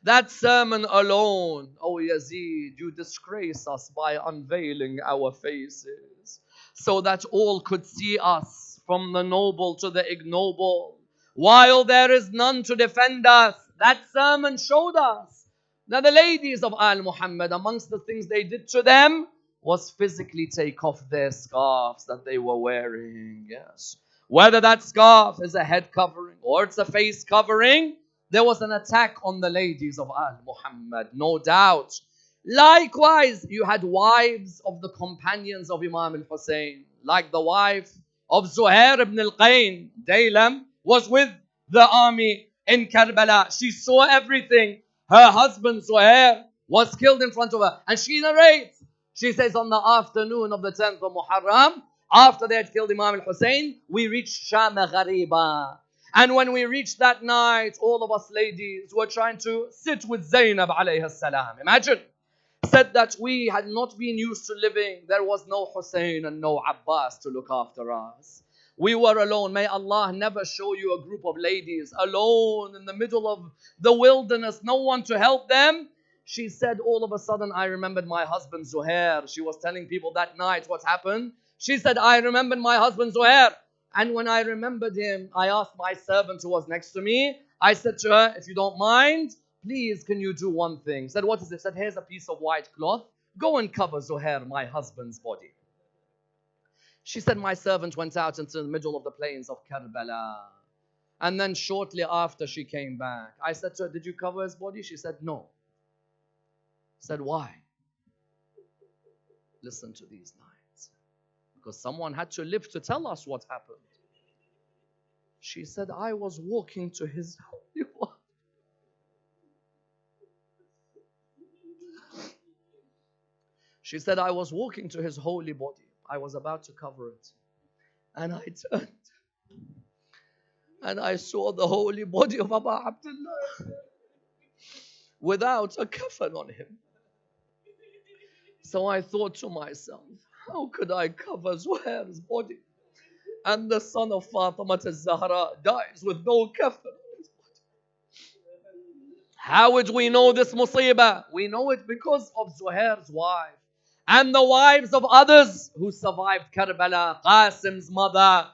That sermon alone, oh Yazid, you disgrace us by unveiling our faces so that all could see us, from the noble to the ignoble. While there is none to defend us, that sermon showed us that the ladies of Al-Muhammad, amongst the things they did to them, was physically take off their scarves that they were wearing. Yes. Whether that scarf is a head covering or it's a face covering, there was an attack on the ladies of Al-Muhammad, no doubt. Likewise, you had wives of the companions of Imam al-Husayn, like the wife of Zuhair ibn al-Qayn. Daylam was with the army in Kerbala. She saw everything. Her husband Zuhair was killed in front of her. And she narrates, she says, on the afternoon of the 10th of Muharram, after they had killed Imam al-Husayn, we reached Sham Ghariba. And when we reached that night, all of us ladies were trying to sit with Zainab alayhi salam. Imagine. Said that we had not been used to living. There was no Hussain and no Abbas to look after us. We were alone. May Allah never show you a group of ladies alone in the middle of the wilderness, no one to help them. She said, all of a sudden, I remembered my husband Zuhair. She was telling people that night what happened. She said, I remembered my husband Zuhair. And when I remembered him, I asked my servant who was next to me. I said to her, if you don't mind, please, can you do one thing? Said, what is it? Said, here's a piece of white cloth. Go and cover Zuhair, my husband's body. She said, my servant went out into the middle of the plains of Kerbala. And then shortly after she came back, I said to her, did you cover his body? She said, no. Said, why? Listen to these lines. Because someone had to live to tell us what happened. She said, I was walking to his holy body. She said, I was walking to his holy body. I was about to cover it. And I turned. And I saw the holy body of Abu Abdullah without a kafan on him. So I thought to myself, how could I cover Zuhair's body? And the son of Fatima al-Zahra dies with no kafan on his body. How would we know this musibah? We know it because of Zuhair's wife. And the wives of others who survived Kerbala, Qasim's mother,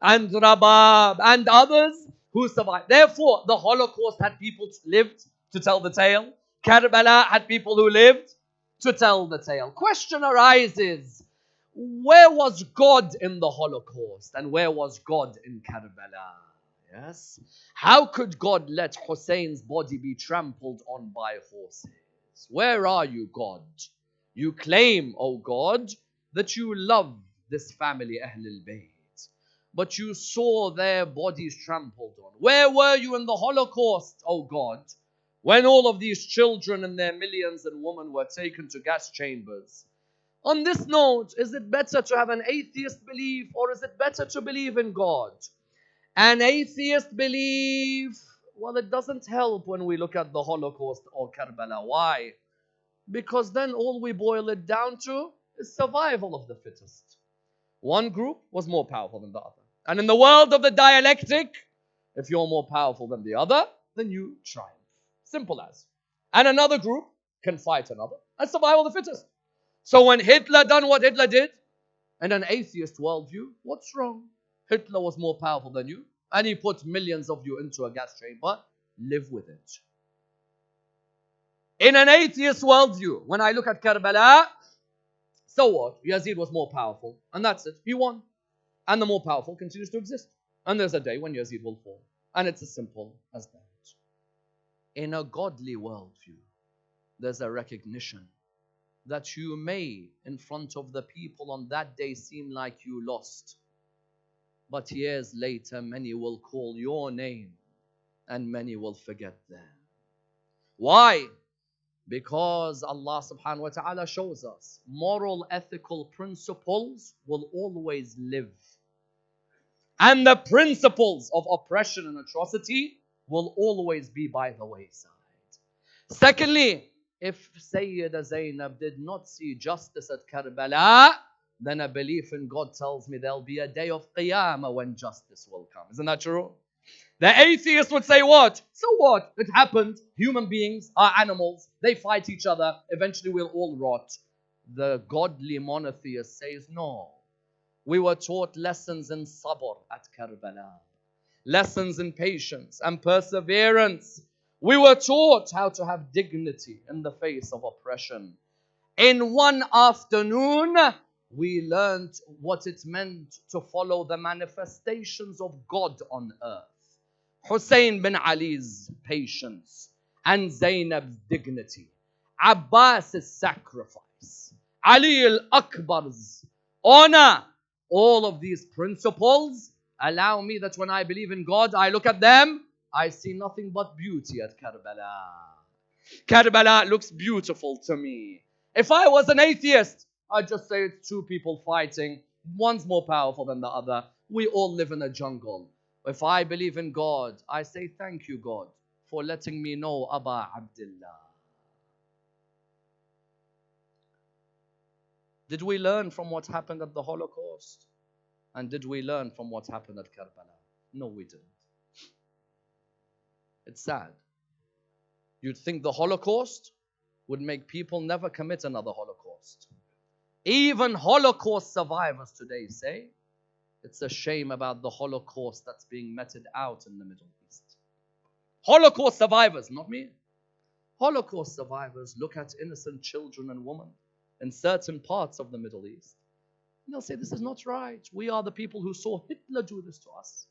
and Rabab, and others who survived. Therefore, the Holocaust had people lived to tell the tale. Kerbala had people who lived to tell the tale. Question arises, where was God in the Holocaust? And where was God in Kerbala? Yes? How could God let Husayn's body be trampled on by horses? Where are you, God? You claim, O God, that you love this family, Ahlul Bayt, but you saw their bodies trampled on. Where were you in the Holocaust, O God, when all of these children and their millions and women were taken to gas chambers? On this note, is it better to have an atheist belief or is it better to believe in God? An atheist belief, well, it doesn't help when we look at the Holocaust or Kerbala. Why? Because then all we boil it down to is survival of the fittest. One group was more powerful than the other. And in the world of the dialectic, if you're more powerful than the other, then you triumph. Simple as. And another group can fight another and survival of the fittest. So when Hitler done what Hitler did, in an atheist worldview, what's wrong? Hitler was more powerful than you, and he put millions of you into a gas chamber. Live with it. In an atheist worldview, when I look at Kerbala, so what? Yazid was more powerful, and that's it. He won. And the more powerful continues to exist. And there's a day when Yazid will fall. And it's as simple as that. In a godly worldview, there's a recognition that you may, in front of the people on that day, seem like you lost. But years later, many will call your name and many will forget them. Why? Because Allah subhanahu wa ta'ala shows us moral, ethical principles will always live. And the principles of oppression and atrocity will always be by the wayside. Secondly, if Sayyida Zeynab did not see justice at Kerbala, then a belief in God tells me there'll be a day of Qiyamah when justice will come. Isn't that true? The atheist would say what? So what? It happened. Human beings are animals. They fight each other. Eventually we'll all rot. The godly monotheist says no. We were taught lessons in sabr at Kerbala. Lessons in patience and perseverance. We were taught how to have dignity in the face of oppression. In one afternoon, we learned what it meant to follow the manifestations of God on earth. Husayn bin Ali's patience and Zainab's dignity. Abbas's sacrifice. Ali al-Akbar's honor. All of these principles allow me that when I believe in God, I look at them, I see nothing but beauty at Kerbala. Kerbala looks beautiful to me. If I was an atheist, I'd just say it's two people fighting. One's more powerful than the other. We all live in a jungle. If I believe in God, I say thank you, God, for letting me know Aba Abdullah. Did we learn from what happened at the Holocaust? And did we learn from what happened at Kerbala? No, we didn't. It's sad. You'd think the Holocaust would make people never commit another Holocaust. Even Holocaust survivors today say it's a shame about the Holocaust that's being meted out in the Middle East. Holocaust survivors, not me. Holocaust survivors look at innocent children and women in certain parts of the Middle East. And they'll say, this is not right. We are the people who saw Hitler do this to us.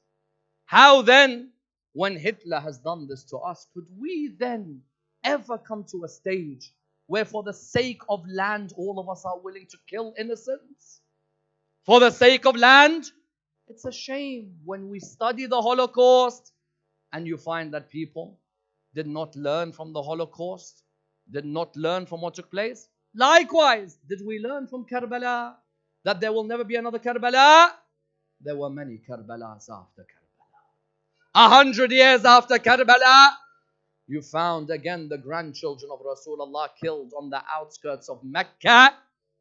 How then, when Hitler has done this to us, could we then ever come to a stage where for the sake of land, all of us are willing to kill innocents? For the sake of land? It's a shame when we study the Holocaust and you find that people did not learn from the Holocaust, did not learn from what took place. Likewise, did we learn from Kerbala that there will never be another Kerbala? There were many Kerbalas after Kerbala. 100 years after Kerbala, you found again the grandchildren of Rasulullah killed on the outskirts of Mecca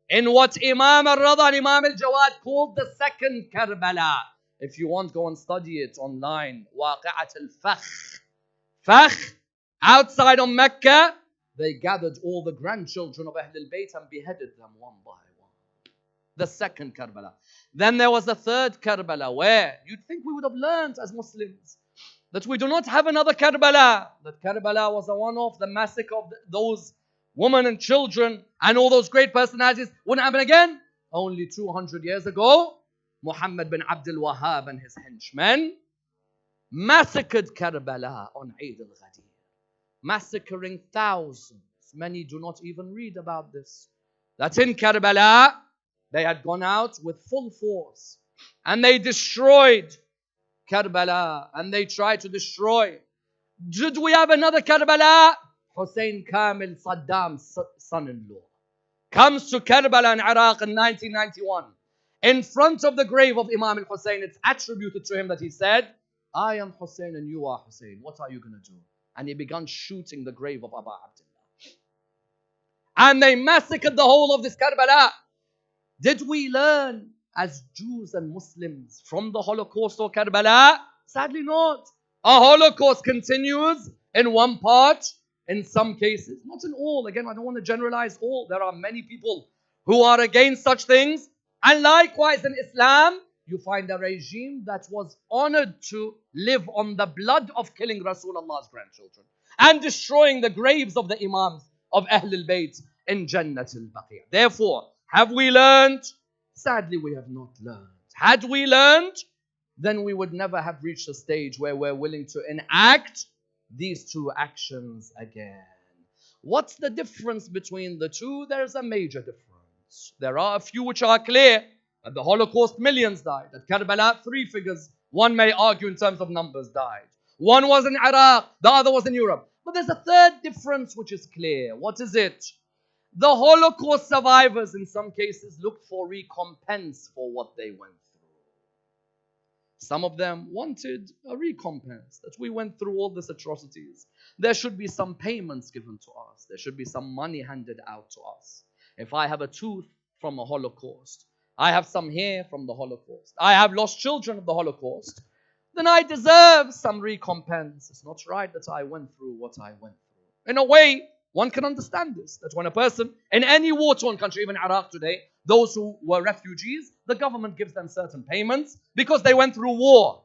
in what Imam al-Rada and Imam al-Jawad called the second Kerbala. If you want, go and study it online. Waqi'at al-Fakh. Fakh, outside of Mecca, they gathered all the grandchildren of Ahl al-Bayt and beheaded them one by one. The second Kerbala. Then there was a third Kerbala where you'd think we would have learned as Muslims that we do not have another Kerbala. That Kerbala was a one-off, the massacre of those women and children and all those great personalities wouldn't happen again. Only 200 years ago, Mohammed bin Abdul Wahhab and his henchmen massacred Kerbala on Eid al-Ghadir. Massacring thousands. Many do not even read about this. That in Kerbala, they had gone out with full force and they destroyed Kerbala and they tried to destroy. Did we have another Kerbala? Hussain Kamil, Saddam's son-in-law, comes to Kerbala in Iraq in 1991. In front of the grave of Imam al-Hussain, it's attributed to him that he said, I am Hussain and you are Hussain. What are you going to do? And he began shooting the grave of Abu Abdullah. And they massacred the whole of this Kerbala. Did we learn as Jews and Muslims from the Holocaust or Kerbala? Sadly not. A Holocaust continues in one part, in some cases, not in all. Again, I don't want to generalize all. There are many people who are against such things. And likewise in Islam, you find a regime that was honored to live on the blood of killing Rasulullah's grandchildren and destroying the graves of the Imams of Ahlul Bayt in Jannat al-Baqi'. Therefore, have we learned? Sadly, we have not learned. Had we learned, then we would never have reached a stage where we're willing to enact these two actions again. What's the difference between the two? There's a major difference. There are a few which are clear. At the Holocaust, millions died. At Kerbala, 3 figures, one may argue in terms of numbers, died. One was in Iraq, the other was in Europe. But there's a third difference which is clear. What is it? The Holocaust survivors in some cases looked for recompense for what they went through. Some of them wanted a recompense, that we went through all these atrocities. There should be some payments given to us. There should be some money handed out to us. If I have a tooth from a Holocaust, I have some hair from the Holocaust, I have lost children of the Holocaust, then I deserve some recompense. It's not right that I went through what I went through. In a way, one can understand this, that when a person in any war-torn country, even Iraq today, those who were refugees, the government gives them certain payments because they went through war.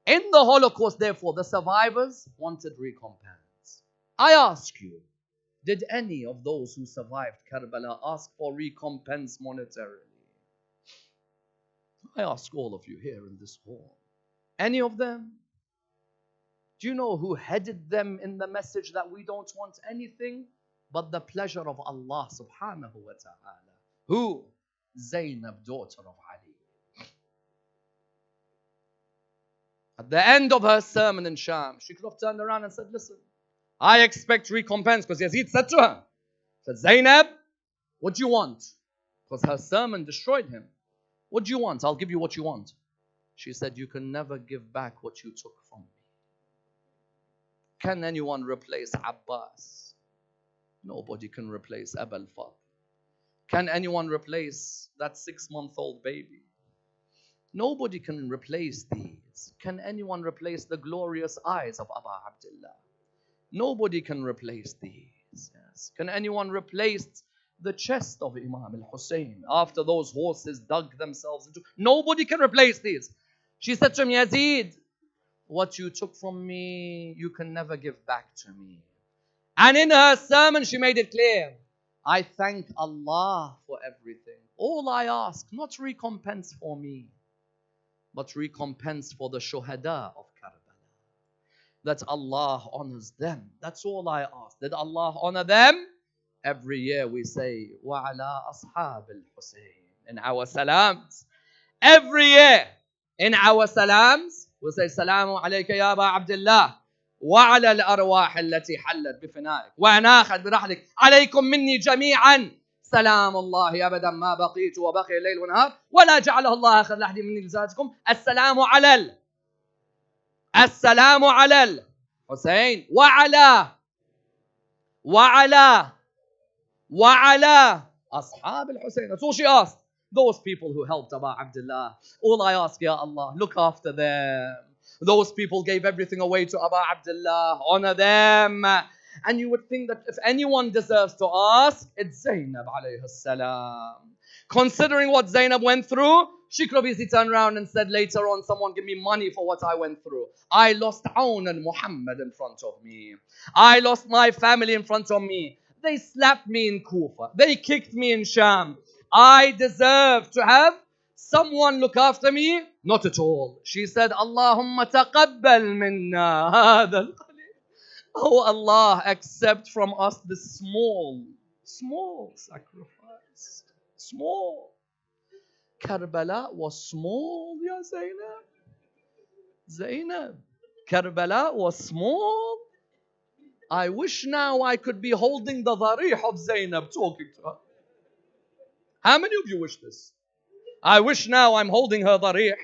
In the Holocaust, therefore, the survivors wanted recompense. I ask you, did any of those who survived Kerbala ask for recompense monetarily? I ask all of you here in this hall. Any of them? Do you know who headed them in the message that we don't want anything but the pleasure of Allah subhanahu wa ta'ala? Who? Zeyneb, daughter of Ali. At the end of her sermon in Sham, she could have turned around and said, listen, I expect recompense, because Yazid said to her, said, Zainab, what do you want? Because her sermon destroyed him. What do you want? I'll give you what you want. She said, you can never give back what you took from me. Can anyone replace Abbas? Nobody can replace Abul Fadl. Can anyone replace that 6-month-old baby? Nobody can replace these. Can anyone replace the glorious eyes of Abu Abdullah? Nobody can replace these. Yes. Can anyone replace the chest of Imam Al-Husayn after those horses dug themselves into? Nobody can replace these. She said to him, Yazid, what you took from me, you can never give back to me. And in her sermon, she made it clear, I thank Allah for everything. All I ask, not recompense for me, but recompense for the shuhada of Kerbala. That Allah honors them. That's all I ask. Did Allah honor them? Every year we say, وَعَلَىٰ أَصْحَابِ الْحُسَيْنِ in our salams. Every year in our salams, we say, Salamu alayka ya Aba Abdullah. وعلى الأرواح التي حلت بفنائك وأناخت برحلك عليكم مني جميعا سلام الله أبدا ما بقيت وبقي الليل والنهار ولا جعله الله آخر لحد مني لزاتكم السلام على الحسين وعلى أصحاب الحسين. That's all she asked. Those people who helped Aba Abdullah, all I ask, Ya Allah, look after them. Those people gave everything away to Aba Abdullah, honor them. And you would think that if anyone deserves to ask, it's Zainab alayhi salam. Considering what Zainab went through, she could have easily turned around and said later on, someone give me money for what I went through. I lost Aun and Muhammad in front of me. I lost my family in front of me. They slapped me in Kufa. They kicked me in Sham. I deserve to have someone look after me? Not at all. She said, Allahumma taqabbal minna hadha al-qalil. Oh Allah, accept from us this small sacrifice. Small. Kerbala was small, ya Zainab. Kerbala was small. I wish now I could be holding the dharih of Zainab, talking to her. How many of you wish this? I wish now I'm holding her dharih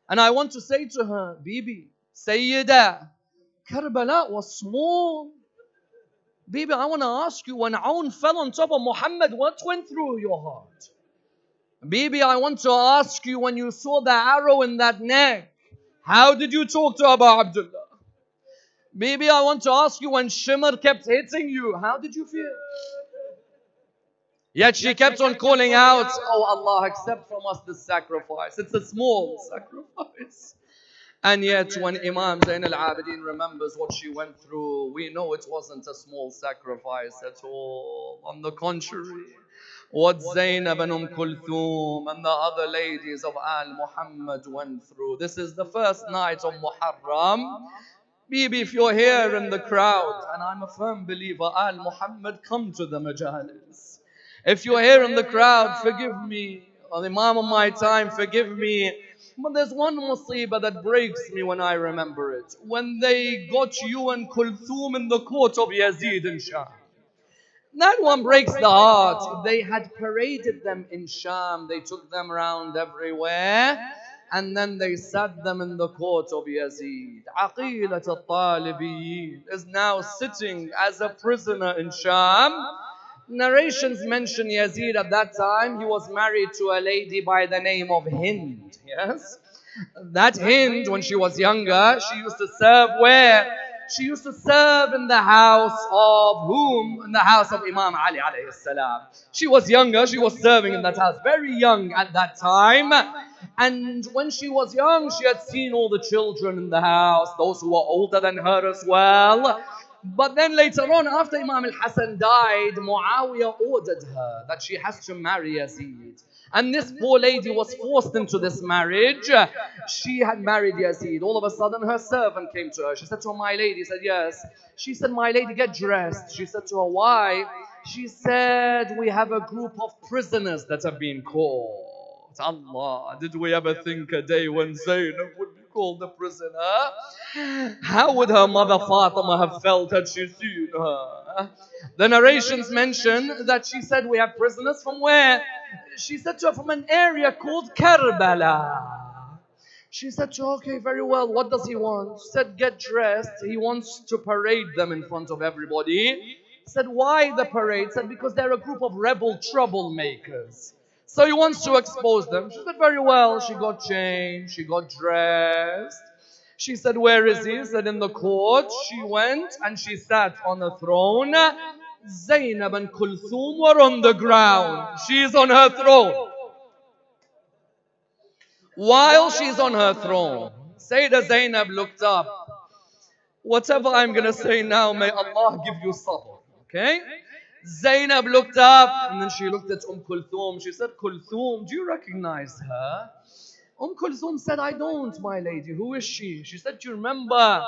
and I want to say to her, Bibi, Sayyida, Kerbala was small. Bibi, I want to ask you, when Aun fell on top of Mohammed, what went through your heart? Bibi, I want to ask you, when you saw the arrow in that neck, how did you talk to Abu Abdullah? Bibi, I want to ask you, when Shimmer kept hitting you, how did you feel? Yet she kept on calling out, "Oh Allah, accept from us this sacrifice. It's a small sacrifice." And yet when Imam Zain Al-Abideen remembers what she went through, we know it wasn't a small sacrifice at all. On the contrary, what Zainab and Kulthum and the other ladies of Al Muhammad went through. This is the first night of Muharram. Bibi, if you're here in the crowd, and I'm a firm believer, Al Muhammad, come to the majalis. If you're here in the crowd, forgive me. The Imam of my time, forgive me. But there's one musibah that breaks me when I remember it. When they got you and Kulthum in the court of Yazid in Sham. That one breaks the heart. They had paraded them in Sham. They took them around everywhere. And then they sat them in the court of Yazid. Aqilat al-Talibiyin is now sitting as a prisoner in Sham. Narrations mention Yazid at that time. He was married to a lady by the name of Hind. Yes? That Hind, when she was younger, she used to serve where? She used to serve in the house of whom? In the house of Imam Ali alayhi salam. She was younger, she was serving in that house, very young at that time. And when she was young, she had seen all the children in the house, those who were older than her as well. But then later on, after Imam al-Hassan died, Muawiyah ordered her that she has to marry Yazid. And this poor lady was forced into this marriage. She had married Yazid. All of a sudden, her servant came to her. She said to her, "My lady." She said, "Yes." She said, "My lady, get dressed." She said to her, "Why?" She said, "We have a group of prisoners that have been caught." Allah, did we ever think a day when Zainab would be called a prisoner? How would her mother Fatima have felt had she seen her? The narrations mention that she said, "We have prisoners from where?" She said to her, "From an area called Kerbala." She said to her, "Okay, very well. What does he want?" She said, "Get dressed. He wants to parade them in front of everybody." Said, "Why the parade?" Said, "Because they're a group of rebel troublemakers. So he wants to expose them." She said, "Very well." She got changed. She got dressed. She said, "Where is he?" Said, "In the court." She went and she sat on a throne. Zainab and Kulthum were on the ground. She's on her throne. While she's on her throne, Sayyidah Zainab looked up. Whatever I'm going to say now, may Allah give you sabr. Okay? Zainab looked up and then she looked at Kulthum. She said, "Kulthum, do you recognize her?" Kulthum said, "I don't, my lady. Who is she?" She said, "Do you remember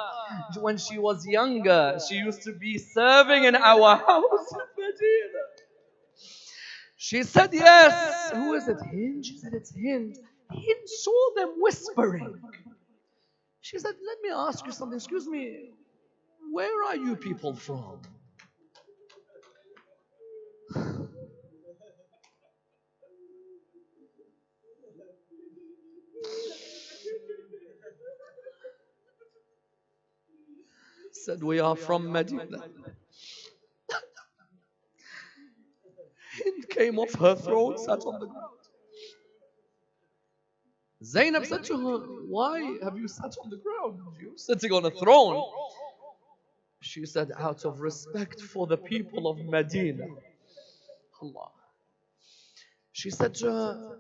when she was younger, she used to be serving in our house in Medina?" She said, "Yes." "Who is it, Hind?" She said, "It's Hind." Hind saw them whispering. She said, "Let me ask you something. Excuse me, where are you people from?" Said, "We are from Medina." Hind came off her throne, sat on the ground. Zainab said to her, "Why have you sat on the ground? You're sitting on a throne." She said, "Out of respect for the people of Medina." Allah. She said to her,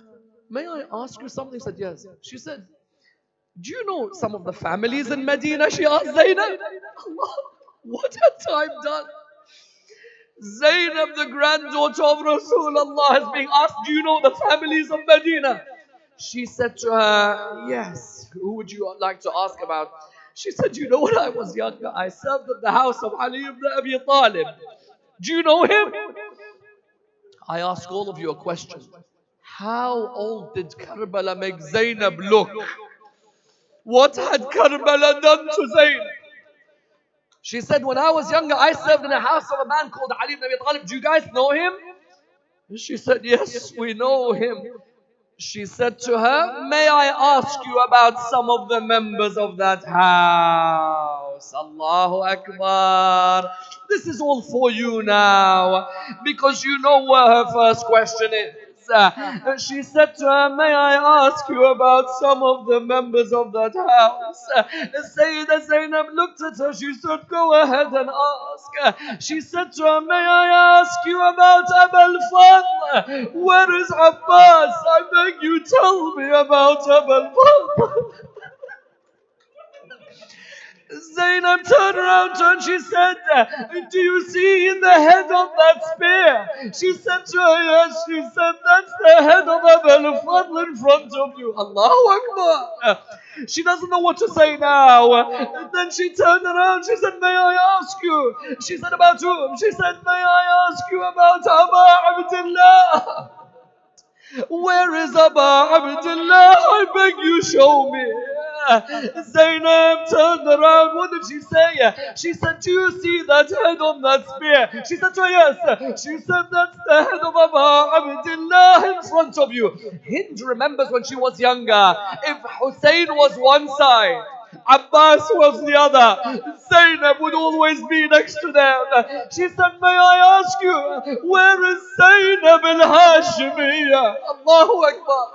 "May I ask you something?" She said, "Yes." She said, "Do you know some of the families in Medina?" She asked Zainab. Allah, what had time done? Zainab, the granddaughter of Rasulullah, is being asked, "Do you know the families of Medina?" She said to her, "Yes." "Who would you like to ask about?" She said, "You know, when I was younger, I served at the house of Ali ibn Abi Talib. Do you know him?" I ask all of you a question. How old did Kerbala make Zainab look? What had Kerbala done to Zainab? She said, "When I was younger, I served in a house of a man called Ali ibn Abi Talib. Do you guys know him?" She said, "Yes, we know him." She said to her, "May I ask you about some of the members of that house?" Allahu Akbar. This is all for you now, because you know where her first question is. She said to her, may I ask you about some of the members of that house? Sayyidah Zainab looked at her. She said, go ahead and ask. She said to her, may I ask you about Abul Fadl? Where is Abbas? I beg you, tell me about Abul Fadl. Zainab turned around to her and she said, do you see the head of that spear? She said to her, yes. She said, that's the head of Abul Fadl in front of you. Allahu Akbar. She doesn't know what to say now. And then she turned around. She said, may I ask you? She said, about whom? She said, may I ask you about Abu Abdullah? Where is Abu Abdullah? I beg you, show me. Zainab turned around. What did she say? She said, do you see that head on that spear? She said to her, yes. She said, that's the head of Abu Abdullah in front of you. Hind remembers when she was younger. If Hussain was one side, Abbas was the other. Zeynep would always be next to them. She said, may I ask you, where is Zeynep al-Hashimiyya? Allahu Akbar.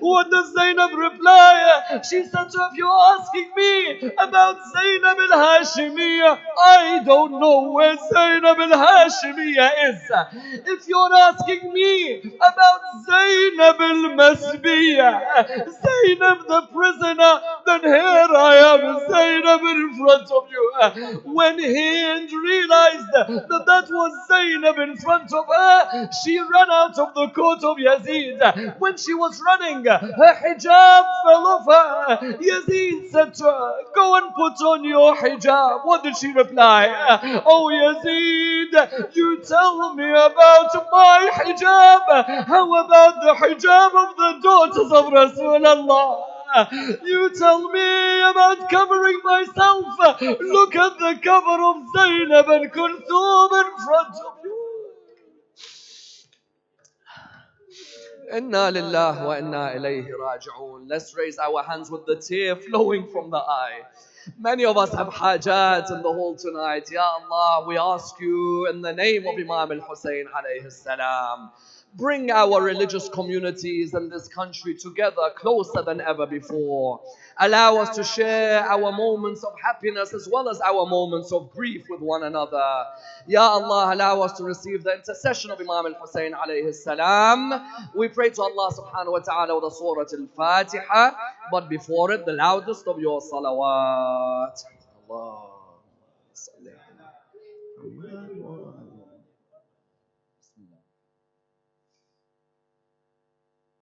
What does Zainab reply? She said, so if you're asking me about Zainab al-Hashimiyya, I don't know where Zainab al-Hashimiyya is. If you're asking me about Zainab al-Masbiyya, Zainab the prisoner, then here I am, Zainab in front of you. When Hind realized that was Zainab in front of her, she ran out of the court of Yazid. When she was running, her hijab fell off her. Yazid said to her, go and put on your hijab. What did she reply? Oh Yazid, you tell me about my hijab. How about the hijab of the daughters of Rasulullah? You tell me about covering myself. Look at the cover of Zainab and Kulthum in front of you. Inna lillah wa inna ilayhi raji'un. Let's raise our hands with the tear flowing from the eye. Many of us have hajat in the hall tonight. Ya Allah, we ask you in the name of Imam al-Husayn alayhi salam, bring our religious communities in this country together closer than ever before. Allow us to share our moments of happiness as well as our moments of grief with one another. Ya Allah, allow us to receive the intercession of Imam al-Husayn alayhi salam. We pray to Allah subhanahu wa ta'ala with the Surah Al-Fatiha, but before it, the loudest of your salawat. Allah.